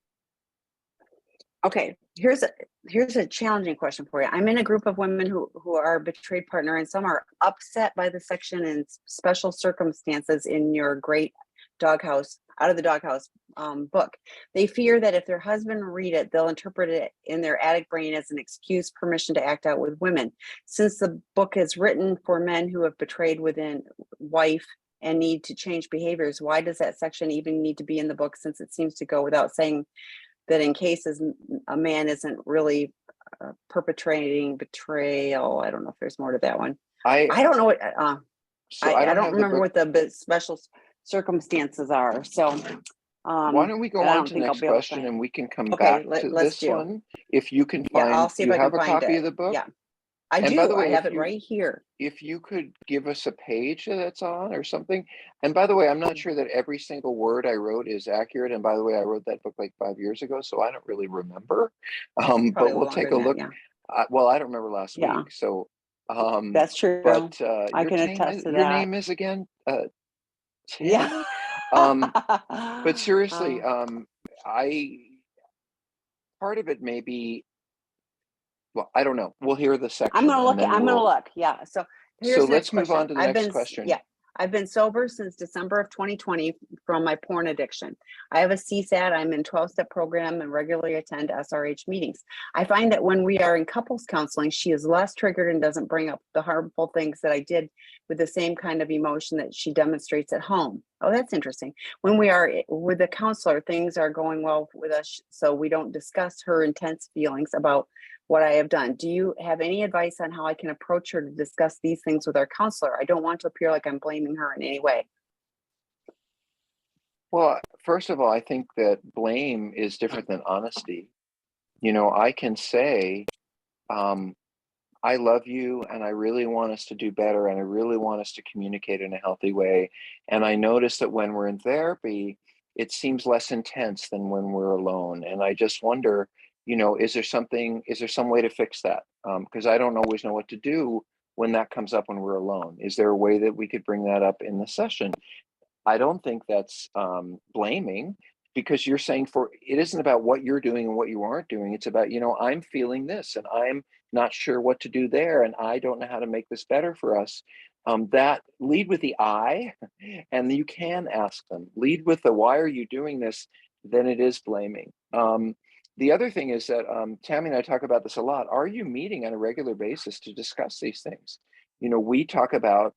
Okay, here's a challenging question for you. I'm in a group of women who are a betrayed partner, and some are upset by the section and special circumstances in your great doghouse, out of the doghouse book. They fear that if their husband read it, they'll interpret it in their addict brain as an excuse, permission to act out with women. Since the book is written for men who have betrayed within wife, and need to change behaviors, why does that section even need to be in the book, since it seems to go without saying that in cases a man isn't really perpetrating betrayal? I don't know if there's more to that one. I don't know what So I I don't don't have the remember book. what the special circumstances are. So Why don't we go and I on don't to the think I'll next be able to question find. and we can come Okay, back to let's this do. one. If you can Yeah, I'll find, see do if you I can have a find copy it. of the book? Yeah, I And by do. the I way, have it right here. if you could give us a page that it's on or something. And by the way, I'm not sure that every single word I wrote is accurate. And by the way, I wrote that book like 5 years ago, so I don't really remember. Probably But a we'll little take longer a than that. look. Yeah, Well, I don't remember last yeah, week. So, um, that's true. but I can attest to your that. name is again Yeah. Tammy. But seriously, uh, I part of it may be, well, I don't know. We'll hear the I'm section gonna and look. then I'm gonna we'll. look. Yeah. So So here's the next let's move question. on to the next Yeah. question. I've been sober since December of 2020 from my porn addiction. I have a CSAT. I'm in 12-step program and regularly attend SRH meetings. I find that when we are in couples counseling, she is less triggered and doesn't bring up the harmful things that I did with the same kind of emotion that she demonstrates at home. Oh, that's interesting. When we are with the counselor, things are going well with us, so we don't discuss her intense feelings about what I have done. Do you have any advice on how I can approach her to discuss these things with our counselor? I don't want to appear like I'm blaming her in any way. Well, first of all, I think that blame is different than honesty. I can say, um, I love you and I really want us to do better and I really want us to communicate in a healthy way. And I notice that when we're in therapy, it seems less intense than when we're alone. And I just wonder, is there some way to fix that? Because I don't always know what to do when that comes up when we're alone. Is there a way that we could bring that up in the session? I don't think that's blaming, because you're saying for it isn't about what you're doing and what you aren't doing. It's about, I'm feeling this and I'm not sure what to do there. And I don't know how to make this better for us. That lead with the I, and you can ask them, lead with the why are you doing this? Then it is blaming. The other thing is that Tammy and I talk about this a lot. Are you meeting on a regular basis to discuss these things? We talk about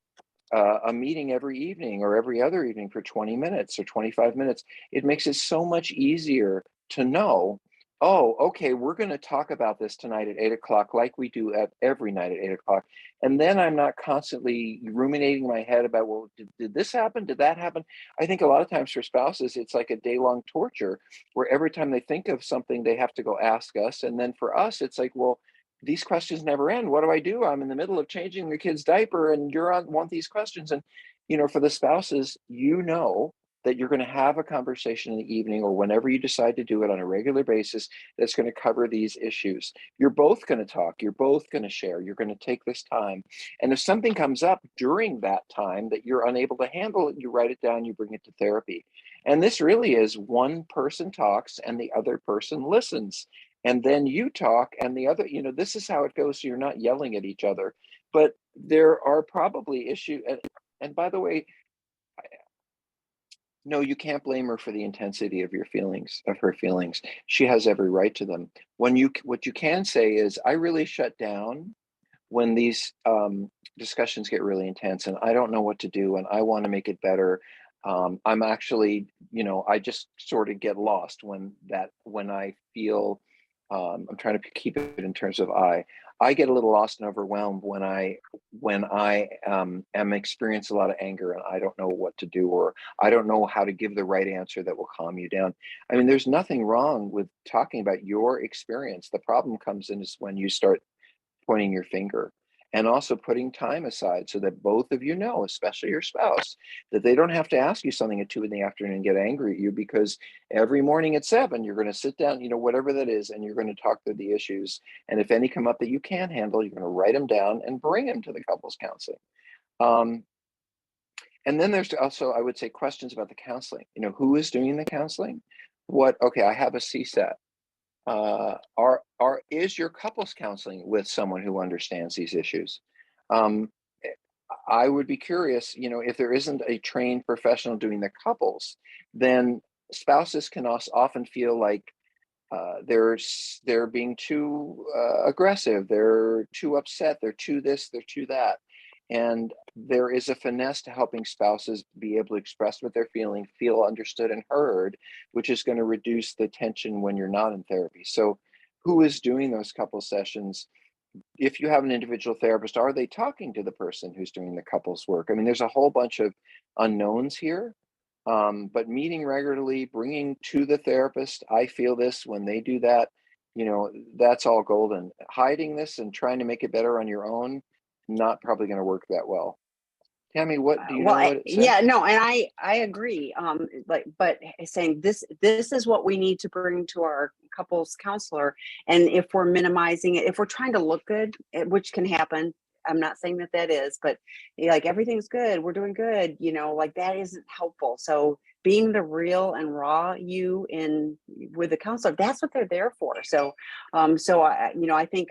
a meeting every evening or every other evening for 20 minutes or 25 minutes. It makes it so much easier to know, oh, okay, we're going to talk about this tonight at 8 o'clock, like we do at every night at 8 o'clock. And then I'm not constantly ruminating in my head about, well, did this happen? Did that happen? I think a lot of times for spouses, it's like a day-long torture where every time they think of something, they have to go ask us. And then for us, it's like, well, these questions never end. What do I do? I'm in the middle of changing the kid's diaper and you're on want these questions. And, for the spouses, that you're going to have a conversation in the evening or whenever you decide to do it on a regular basis that's going to cover these issues. You're both going to talk. You're both going to share. You're going to take this time. And if something comes up during that time that you're unable to handle it, you write it down, you bring it to therapy. And this really is one person talks and the other person listens, and then you talk and the other, this is how it goes, so you're not yelling at each other. But there are probably issues, and by the way, no, you can't blame her for the intensity of her feelings. She has every right to them. What you can say is, I really shut down when these discussions get really intense and I don't know what to do and I want to make it better. I'm actually, I just sort of get lost when I feel, I'm trying to keep it in terms of I get a little lost and overwhelmed when I am experience a lot of anger and I don't know what to do, or I don't know how to give the right answer that will calm you down. I mean, there's nothing wrong with talking about your experience. The problem comes in is when you start pointing your finger, and also putting time aside so that both of you know, especially your spouse, that they don't have to ask you something at 2 in the afternoon and get angry at you, because every morning at 7 you're going to sit down, whatever that is, and you're going to talk through the issues. And if any come up that you can't handle, you're going to write them down and bring them to the couples counseling. um, and then there's also, I would say, questions about the counseling. Who is doing the counseling? Okay, I have a CSAT. Is your couples counseling with someone who understands these issues? Um, I would be curious, if there isn't a trained professional doing the couples, then spouses can also often feel like they're being too aggressive, they're too upset, they're too this, they're too that. And there is a finesse to helping spouses be able to express what they're feeling, feel understood and heard, which is going to reduce the tension when you're not in therapy. So, who is doing those couple sessions? If you have an individual therapist, are they talking to the person who's doing the couples work? I mean, there's a whole bunch of unknowns here. But meeting regularly, bringing to the therapist, I feel this when they do that, that's all golden. Hiding this and trying to make it better on your own, not probably going to work that well. Tammy, what do you Well, know what it yeah, says? no, and I agree. Like, but saying this is what we need to bring to our couples counselor, and if we're minimizing it, if we're trying to look good, which can happen. I'm not saying that is, but like everything's good, we're doing good, like that isn't helpful. So being the real and raw you in with the counselor, that's what they're there for. So, so I think,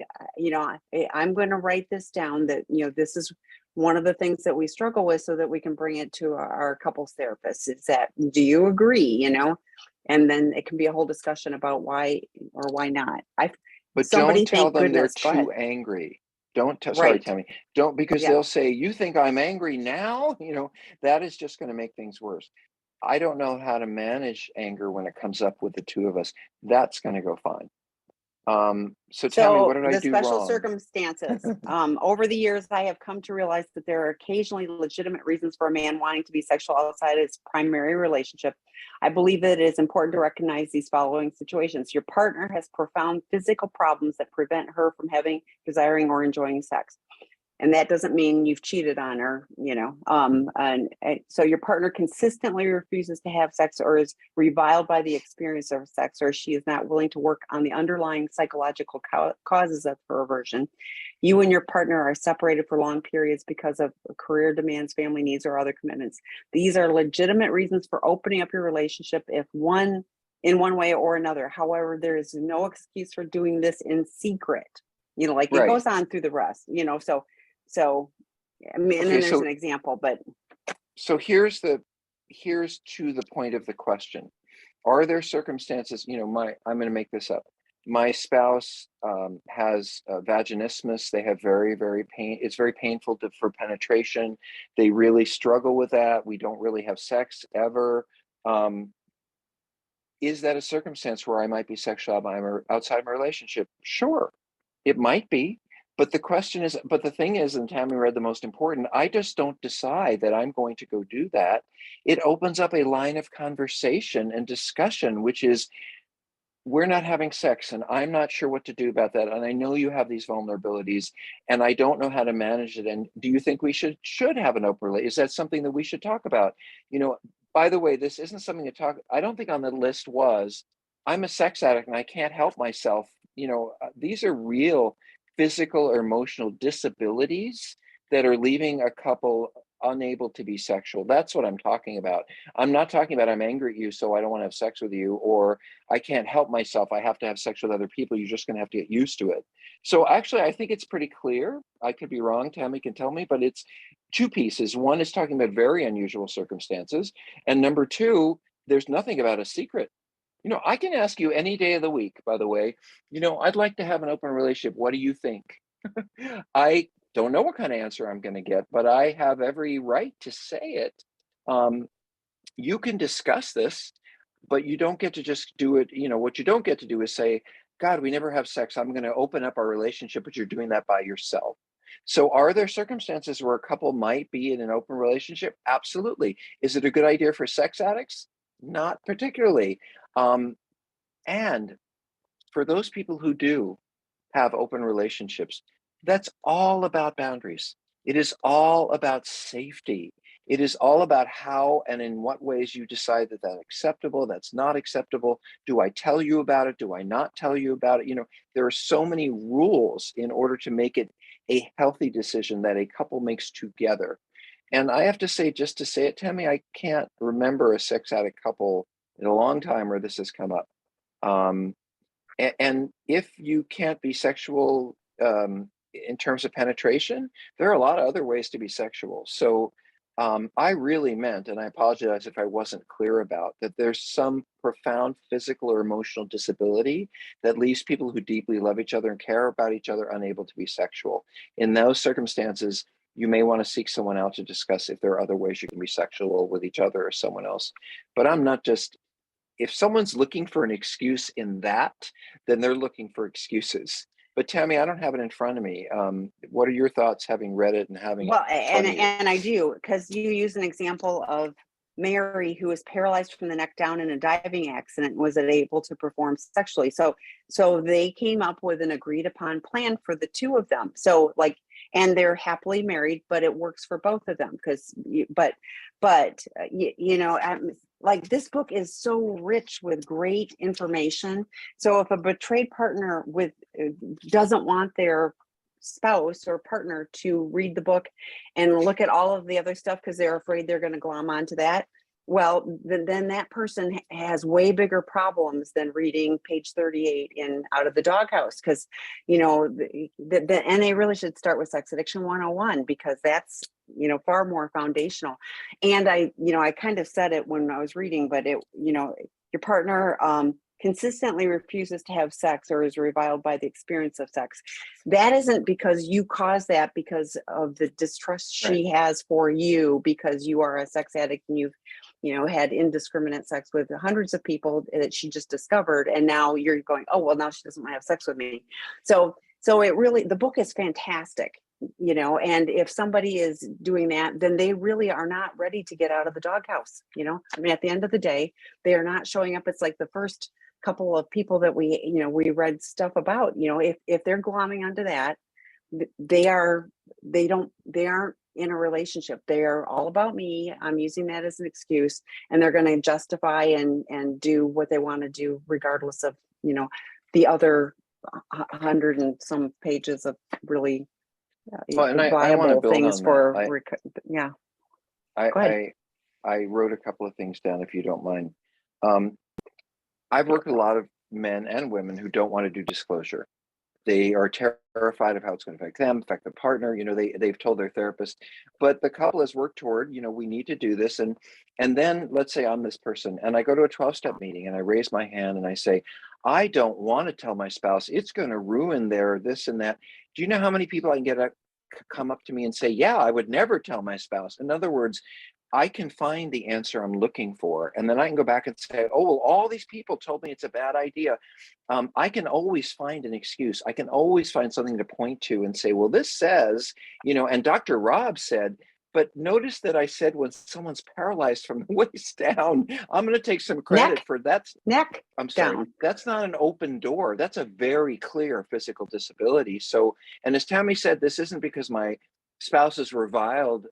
I'm going to write this down that, this is one of the things that we struggle with so that we can bring it to our couples therapist is that, do you agree, and then it can be a whole discussion about why or why not. But don't Somebody, tell thank them they're goodness, go ahead. too angry. Don't tell, sorry, Right. Tammy. Don't, because Yeah. they'll say, you think I'm angry now? That is just going to make things worse. I don't know how to manage anger when it comes up with the two of us. That's going to go fine. So Tammy, what So did I the do special wrong? circumstances. Over the years, I have come to realize that there are occasionally legitimate reasons for a man wanting to be sexual outside his primary relationship. I believe that it is important to recognize these following situations. Your partner has profound physical problems that prevent her from having, desiring, or enjoying sex. And that doesn't mean you've cheated on her, and so your partner consistently refuses to have sex or is reviled by the experience of sex, or she is not willing to work on the underlying psychological causes of her aversion. You and your partner are separated for long periods because of career demands, family needs, or other commitments. These are legitimate reasons for opening up your relationship if one in one way or another. However, there is no excuse for doing this in secret. Like it Right. goes on through the rest, so, I mean, and Okay. then there's So an example, but here's to the point of the question. Are there circumstances, I'm going to make this up. My spouse has vaginismus. They have very, very it's very painful for penetration. They really struggle with that. We don't really have sex ever. Um, is that a circumstance where I might be sexual outside my relationship? Sure, it might be. But the thing is, and Tammy read the most important, I just don't decide that I'm going to go do that. It opens up a line of conversation and discussion, which is, we're not having sex and I'm not sure what to do about that. And I know you have these vulnerabilities and I don't know how to manage it. And do you think we should have an open relationship? Is that something that we should talk about? By the way, this isn't something to talk, I don't think on the list was, I'm a sex addict and I can't help myself. These are real physical or emotional disabilities that are leaving a couple unable to be sexual. That's what I'm talking about. I'm not talking about I'm angry at you, so I don't want to have sex with you, or I can't help myself, I have to have sex with other people. You're just going to have to get used to it. So actually, I think it's pretty clear. I could be wrong. Tammy can tell me, but it's two pieces. One is talking about very unusual circumstances. And number two, there's nothing about a secret. I can ask you any day of the week, by the way, I'd like to have an open relationship. What do you think? I don't know what kind of answer I'm going to get, but I have every right to say it. Um, you can discuss this, but you don't get to just do it. What you don't get to do is say, God, we never have sex, I'm going to open up our relationship, but you're doing that by yourself. So are there circumstances where a couple might be in an open relationship? Absolutely. Is it a good idea for sex addicts? Not particularly. And for those people who do have open relationships, that's all about boundaries. It is all about safety. It is all about how and in what ways you decide that that's acceptable, that's not acceptable. Do I tell you about it? Do I not tell you about it? There are so many rules in order to make it a healthy decision that a couple makes together. And I have to say, just to say it, Tammy, I can't remember a sex addict couple in a long time where this has come up. Um, and if you can't be sexual in terms of penetration, there are a lot of other ways to be sexual. So I really meant, and I apologize if I wasn't clear about, that there's some profound physical or emotional disability that leaves people who deeply love each other and care about each other unable to be sexual. In those circumstances, you may want to seek someone out to discuss if there are other ways you can be sexual with each other or someone else. But I'm not just, if someone's looking for an excuse in that, then they're looking for excuses. But Tammy, I don't have it in front of me. What are your thoughts, having read it and having it Well, in front of you? and I do, because you use an example of Mary, who was paralyzed from the neck down in a diving accident, was able to perform sexually. So they came up with an agreed upon plan for the two of them. So like, and they're happily married, but it works for both of them because, you know, like this book is so rich with great information. So if a betrayed partner doesn't want their spouse or partner to read the book and look at all of the other stuff because they're afraid they're going to glom onto that, well, then that person has way bigger problems than reading page 38 in Out of the Doghouse, because you know and they really should start with Sex Addiction 101, because that's, you know, far more foundational. And I kind of said it when I was reading, but your partner consistently refuses to have sex or is reviled by the experience of sex. That isn't because you caused that, because of the distrust she has for you, because you are a sex addict and you've had indiscriminate sex with hundreds of people that she just discovered, and now you're going, oh well, now she doesn't want to have sex with me. So it really, the book is fantastic. And if somebody is doing that, then they really are not ready to get out of the doghouse. I mean, at the end of the day, they are not showing up. It's like the first couple of people that we read stuff about, if they're glomming onto that, they aren't in a relationship. They are all about me. I'm using that as an excuse, and they're going to justify and do what they want to do, regardless of, the other 100 and some pages of really Well, and I want to viable build things on for, that. yeah, go ahead. I wrote a couple of things down, if you don't mind. I've worked with a lot of men and women who don't want to do disclosure. They are terrified of how it's going to affect them, affect the partner. They've told their therapist, but the couple has worked toward, we need to do this. And then let's say I'm this person and I go to a 12-step meeting and I raise my hand and I say, I don't want to tell my spouse, it's going to ruin their this and that. Do you know how many people I can get to come up to me and say, yeah, I would never tell my spouse? In other words, I can find the answer I'm looking for. And then I can go back and say, oh, well, all these people told me it's a bad idea. I can always find an excuse. I can always find something to point to and say, well, this says, and Dr. Rob said, but notice that I said when someone's paralyzed from the waist down, I'm going to take some credit for that. Neck I'm sorry, down. that's not an open door. That's a very clear physical disability. So, and as Tammy said, this isn't because my spouse is revolted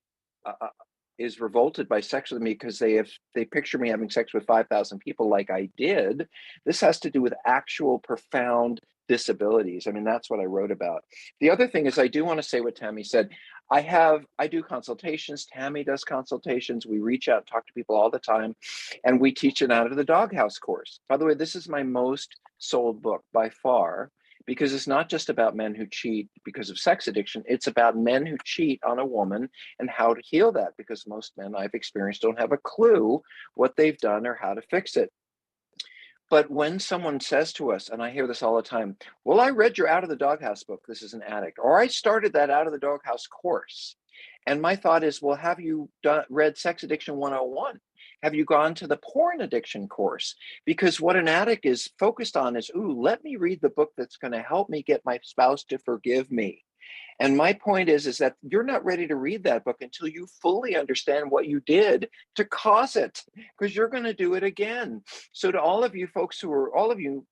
by sex with me because they picture me having sex with 5,000 people like I did. This has to do with actual profound disabilities. I mean, that's what I wrote about. The other thing is, I do want to say what Tammy said. I do consultations. Tammy does consultations. We reach out, talk to people all the time, and we teach an Out of the Doghouse course. By the way, this is my most sold book by far, because it's not just about men who cheat because of sex addiction. It's about men who cheat on a woman and how to heal that, because most men I've experienced don't have a clue what they've done or how to fix it. But when someone says to us, and I hear this all the time, well, I read your Out of the Doghouse book, this is an addict, or I started that Out of the Doghouse course. And my thought is, well, have you read Sex Addiction 101? Have you gone to the porn addiction course? Because what an addict is focused on is, ooh, let me read the book that's going to help me get my spouse to forgive me. And my point is that you're not ready to read that book until you fully understand what you did to cause it, because you're going to do it again. So to all of you folks all of you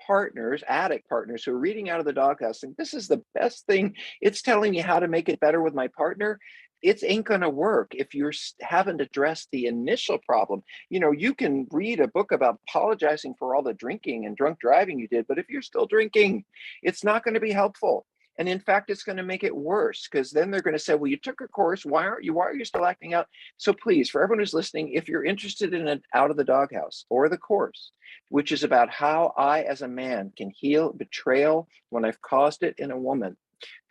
partners, addict partners who are reading Out of the Doghouse, and this is the best thing, it's telling me how to make it better with my partner. It ain't going to work if you haven't addressed the initial problem. You can read a book about apologizing for all the drinking and drunk driving you did, but if you're still drinking, it's not going to be helpful. And in fact, it's going to make it worse, because then they're going to say, well, you took a course. Why are you still acting out? So please, for everyone who's listening, if you're interested in an Out of the Doghouse or the course, which is about how I, as a man, can heal betrayal when I've caused it in a woman,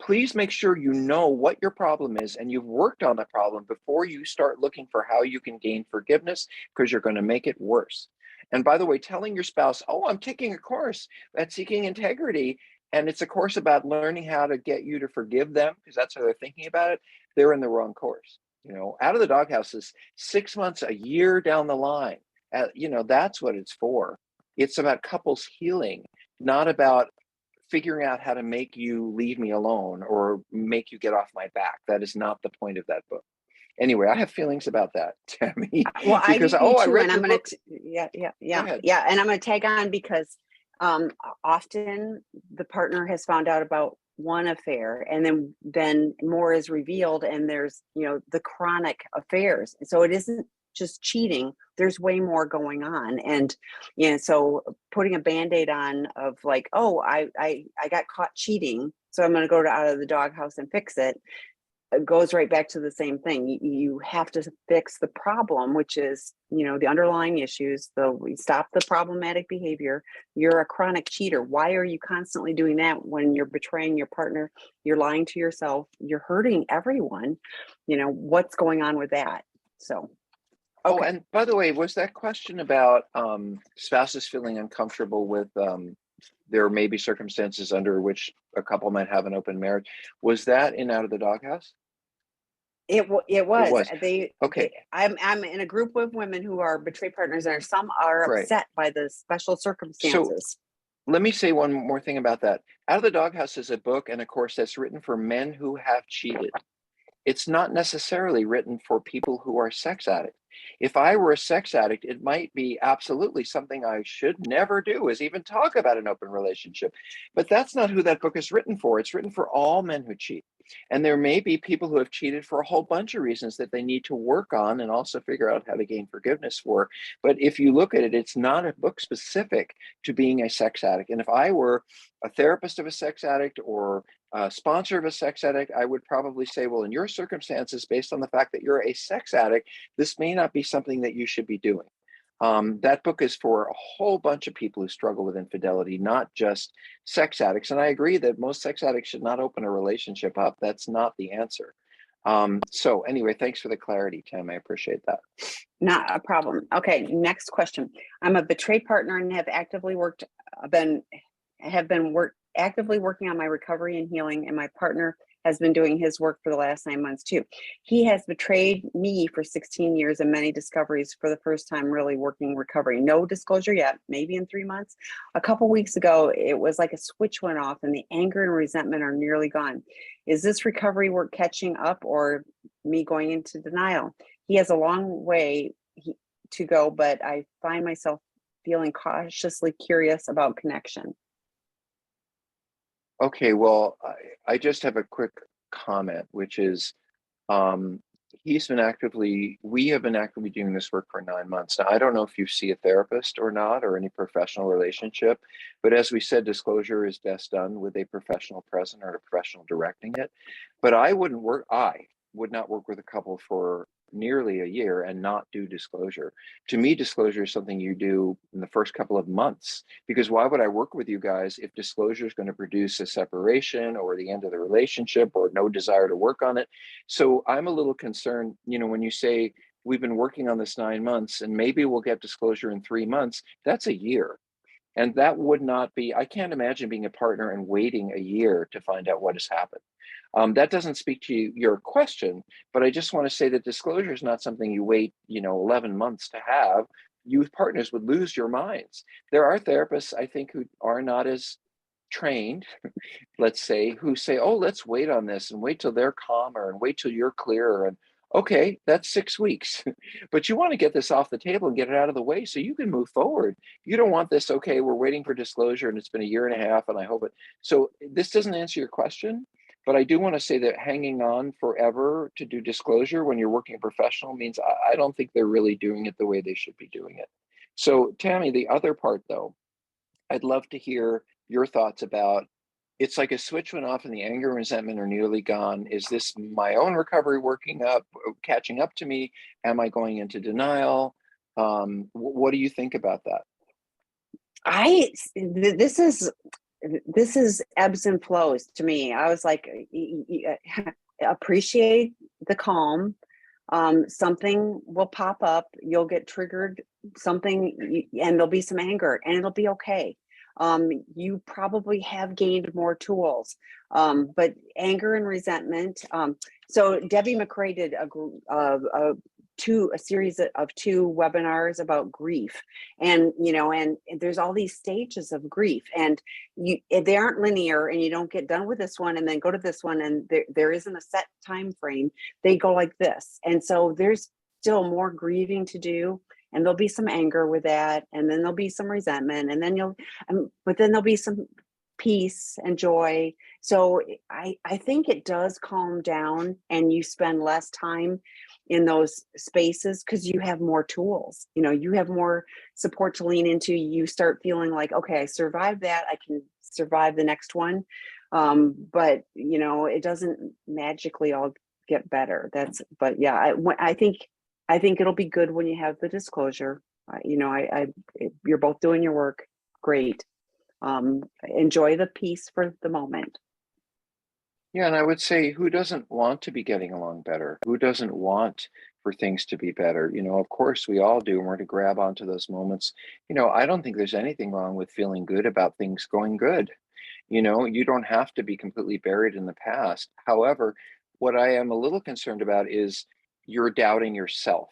please make sure you know what your problem is and you've worked on the problem before you start looking for how you can gain forgiveness, because you're going to make it worse. And by the way, telling your spouse, oh, I'm taking a course at Seeking Integrity, and it's a course about learning how to get you to forgive them because that's how they're thinking about it, they're in the wrong course. Out of the doghouse is 6 months, a year down the line. That's what it's for. It's about couples healing, not about figuring out how to make you leave me alone or make you get off my back. That is not the point of that book. Anyway, I have feelings about that, Tammy, Well, I because do I too, read and your I'm gonna, book. Go yeah, ahead. yeah, and I'm gonna tag on because often the partner has found out about one affair, and then more is revealed, and there's the chronic affairs. So it isn't just cheating. There's way more going on, and so putting a band-aid on of like, oh, I got caught cheating, so I'm gonna go out of the doghouse and fix it. It goes right back to the same thing. You have to fix the problem, which is, the underlying issues. We stop the problematic behavior. You're a chronic cheater. Why are you constantly doing that when you're betraying your partner? You're lying to yourself. You're hurting everyone. What's going on with that? So, Oh, okay. and by the way, was that question about spouses feeling uncomfortable with there may be circumstances under which a couple might have an open marriage? Was that in Out of the Doghouse? It It was. was. Okay, I'm in a group of women who are betrayed partners, and some are right. upset by the special So circumstances. let me say one more thing about that. Out of the Doghouse is a book and a course that's written for men who have cheated. It's not necessarily written for people who are sex addicts. If I were a sex addict, it might be absolutely something I should never do is even talk about an open relationship. But that's not who that book is written for. It's written for all men who cheat. And there may be people who have cheated for a whole bunch of reasons that they need to work on and also figure out how to gain forgiveness for. But if you look at it, it's not a book specific to being a sex addict. And if I were a therapist of a sex addict or a sponsor of a sex addict, I would probably say, well, in your circumstances, based on the fact that you're a sex addict, this may not be something that you should be doing. That book is for a whole bunch of people who struggle with infidelity, not just sex addicts. And I agree that most sex addicts should not open a relationship up. That's not the answer. So anyway, thanks for the clarity, Tim. I appreciate that. Not a problem. Okay, next question. I'm a betrayed partner and actively working on my recovery and healing, and my partner has been doing his work for the last 9 months too. He has betrayed me for 16 years and many discoveries for the first time really working recovery. No disclosure yet, maybe in 3 months. A couple weeks ago, it was like a switch went off and the anger and resentment are nearly gone. Is this recovery work catching up or me going into denial? He has a long way to go, but I find myself feeling cautiously curious about connection. Okay, well, I just have a quick comment, which is um, we have been actively doing this work for 9 months. Now, I don't know if you see a therapist or not, or any professional relationship, but as we said, disclosure is best done with a professional present or a professional directing it. But I would not work with a couple for nearly a year and not do disclosure. To me, disclosure is something you do in the first couple of months, because why would I work with you guys if disclosure is going to produce a separation or the end of the relationship or no desire to work on it? So I'm a little concerned, when you say we've been working on this 9 months and maybe we'll get disclosure in 3 months, that's a year. And that would not be, I can't imagine being a partner and waiting a year to find out what has happened. That doesn't speak to your question, but I just want to say that disclosure is not something you wait, 11 months to have. You partners would lose your minds. There are therapists, I think, who are not as trained, let's say, who say, oh, let's wait on this and wait till they're calmer and wait till you're clearer. And okay, that's 6 weeks. But you want to get this off the table and get it out of the way so you can move forward. You don't want this, okay, we're waiting for disclosure and it's been a year and a half and I hope it. So this doesn't answer your question, but I do want to say that hanging on forever to do disclosure when you're working professional means I don't think they're really doing it the way they should be doing it. So Tammy, the other part though, I'd love to hear your thoughts about it's like a switch went off and the anger and resentment are nearly gone. Is this my own recovery catching up to me? Am I going into denial? What do you think about that? I this is this is ebbs and flows to me. I was like, appreciate the calm. Something will pop up. You'll get triggered. And there'll be some anger, and it'll be okay. you probably have gained more tools. But anger and resentment. So Debbie McCrae did a series of 2 webinars about grief, and there's all these stages of grief, and they aren't linear, and you don't get done with this one and then go to this one, and there isn't a set time frame. They go like this, and so there's still more grieving to do, and there'll be some anger with that, and then there'll be some resentment, and then but then there'll be some peace and joy. So I think it does calm down, and you spend less time in those spaces because you have more tools. You have more support to lean into. You start feeling like, okay, I survived that, I can survive the next one. But it doesn't magically all get better. But yeah, I think it'll be good when you have the disclosure. You're both doing your work great. Enjoy the peace for the moment. Yeah, and I would say, who doesn't want to be getting along better? Who doesn't want for things to be better? Of course we all do, and we're to grab onto those moments. I don't think there's anything wrong with feeling good about things going good. You don't have to be completely buried in the past. However, what I am a little concerned about is you're doubting yourself.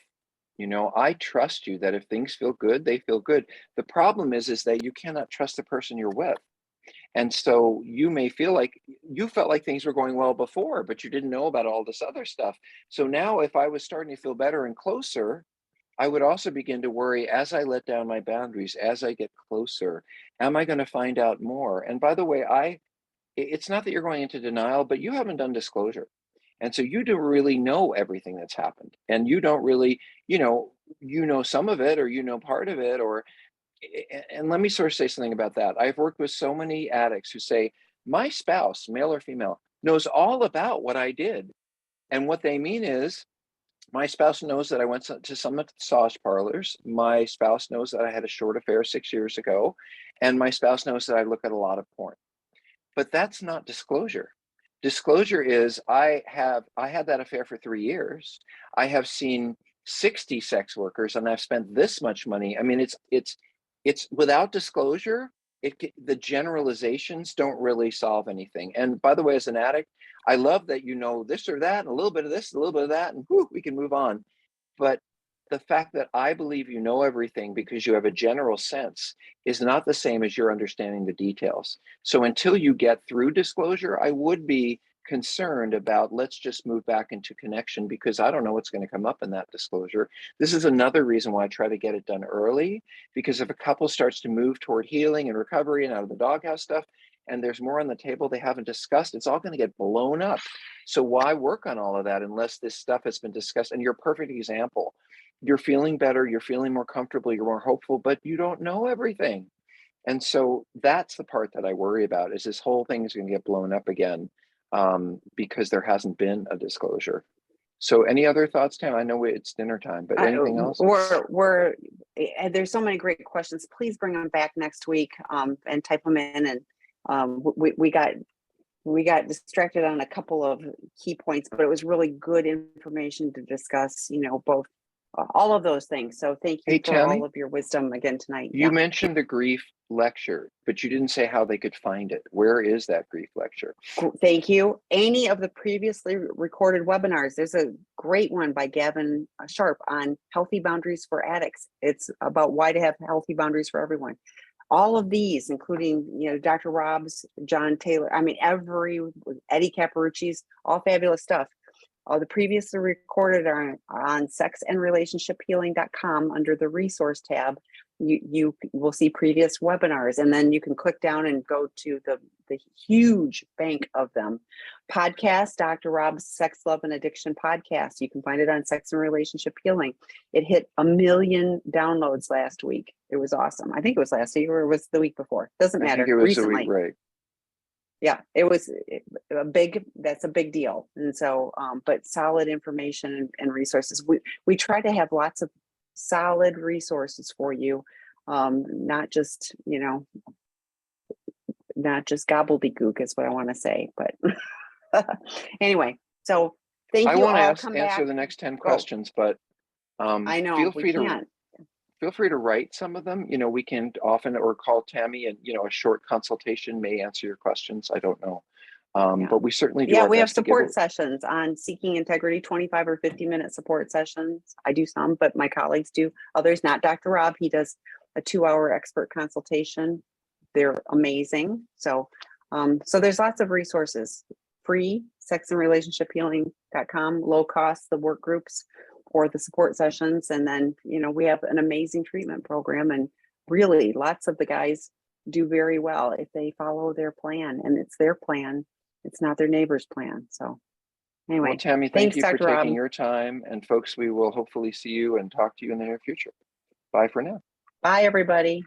I trust you that if things feel good, they feel good. The problem is that you cannot trust the person you're with. And so you may feel like you felt like things were going well before, but you didn't know about all this other stuff. So now if I was starting to feel better and closer, I would also begin to worry as I let down my boundaries, as I get closer, am I going to find out more? And by the way, it's not that you're going into denial, but you haven't done disclosure. And so you don't really know everything that's happened. And you don't really, some of it, or part of it, and let me sort of say something about that. I've worked with so many addicts who say, my spouse, male or female, knows all about what I did. And what they mean is, my spouse knows that I went to some massage parlors. My spouse knows that I had a short affair 6 years ago. And my spouse knows that I look at a lot of porn. But that's not disclosure. Disclosure is, I had that affair for 3 years. I have seen 60 sex workers, and I've spent this much money. I mean, it's without disclosure, the generalizations don't really solve anything. And by the way, as an addict, I love that this or that, and a little bit of this, a little bit of that, and whew, we can move on. But the fact that I believe you know everything because you have a general sense is not the same as you're understanding the details. So until you get through disclosure, I would be concerned about, let's just move back into connection, because I don't know what's going to come up in that disclosure. This is another reason why I try to get it done early, because if a couple starts to move toward healing and recovery and out of the doghouse stuff, and there's more on the table they haven't discussed, it's all going to get blown up. So why work on all of that unless this stuff has been discussed? And you're a perfect example. You're feeling better, you're feeling more comfortable, you're more hopeful, but you don't know everything. And so that's the part that I worry about, is this whole thing is going to get blown up again, because there hasn't been a disclosure. So any other thoughts, Tam? I know it's dinner time, but anything else? There's so many great questions. Please bring them back next week, and type them in. And we got distracted on a couple of key points, but it was really good information to discuss, both all of those things. So thank you for Tammy, all of your wisdom again tonight. You mentioned the grief lecture, but you didn't say how they could find it. Where is that grief lecture? Thank you. Any of the previously recorded webinars. There's a great one by Gavin Sharp on healthy boundaries for addicts. It's about why to have healthy boundaries for everyone. All of these, including, Dr. Rob's, John Taylor, Eddie Caparucci's, all fabulous stuff. The previously recorded are on sexandrelationshiphealing.com under the resource tab. You will see previous webinars, and then you can click down and go to the huge bank of them. Podcast, Dr. Rob's Sex, Love, and Addiction podcast. You can find it on Sex and Relationship Healing. It hit 1 million downloads last week. It was awesome. I think it was last week, or it was the week before. Doesn't matter. I think it was recently. The week, right? Yeah, that's a big deal. And so, but solid information and resources. We try to have lots of solid resources for you, not just gobbledygook is what I want to say. But anyway, so thank you. I want to answer back. the next 10 questions, but I know feel we free can't. feel free to write some of them. We can often, or call Tammy, and a short consultation may answer your questions. I don't know. Yeah. But we certainly do Yeah, our we have best to give support sessions on seeking integrity, 25 or 50-minute support sessions. I do some, but my colleagues do others, not Dr. Rob. He does a 2-hour expert consultation. They're amazing. So there's lots of resources. Free, sexandrelationshiphealing.com, low cost, the work groups or the support sessions. And then, we have an amazing treatment program, and really lots of the guys do very well if they follow their plan, and it's their plan. It's not their neighbor's plan. So anyway, Well, Tammy, thank thanks, you for Dr. Rob. taking your time. And folks, we will hopefully see you and talk to you in the near future. Bye for now. Bye, everybody.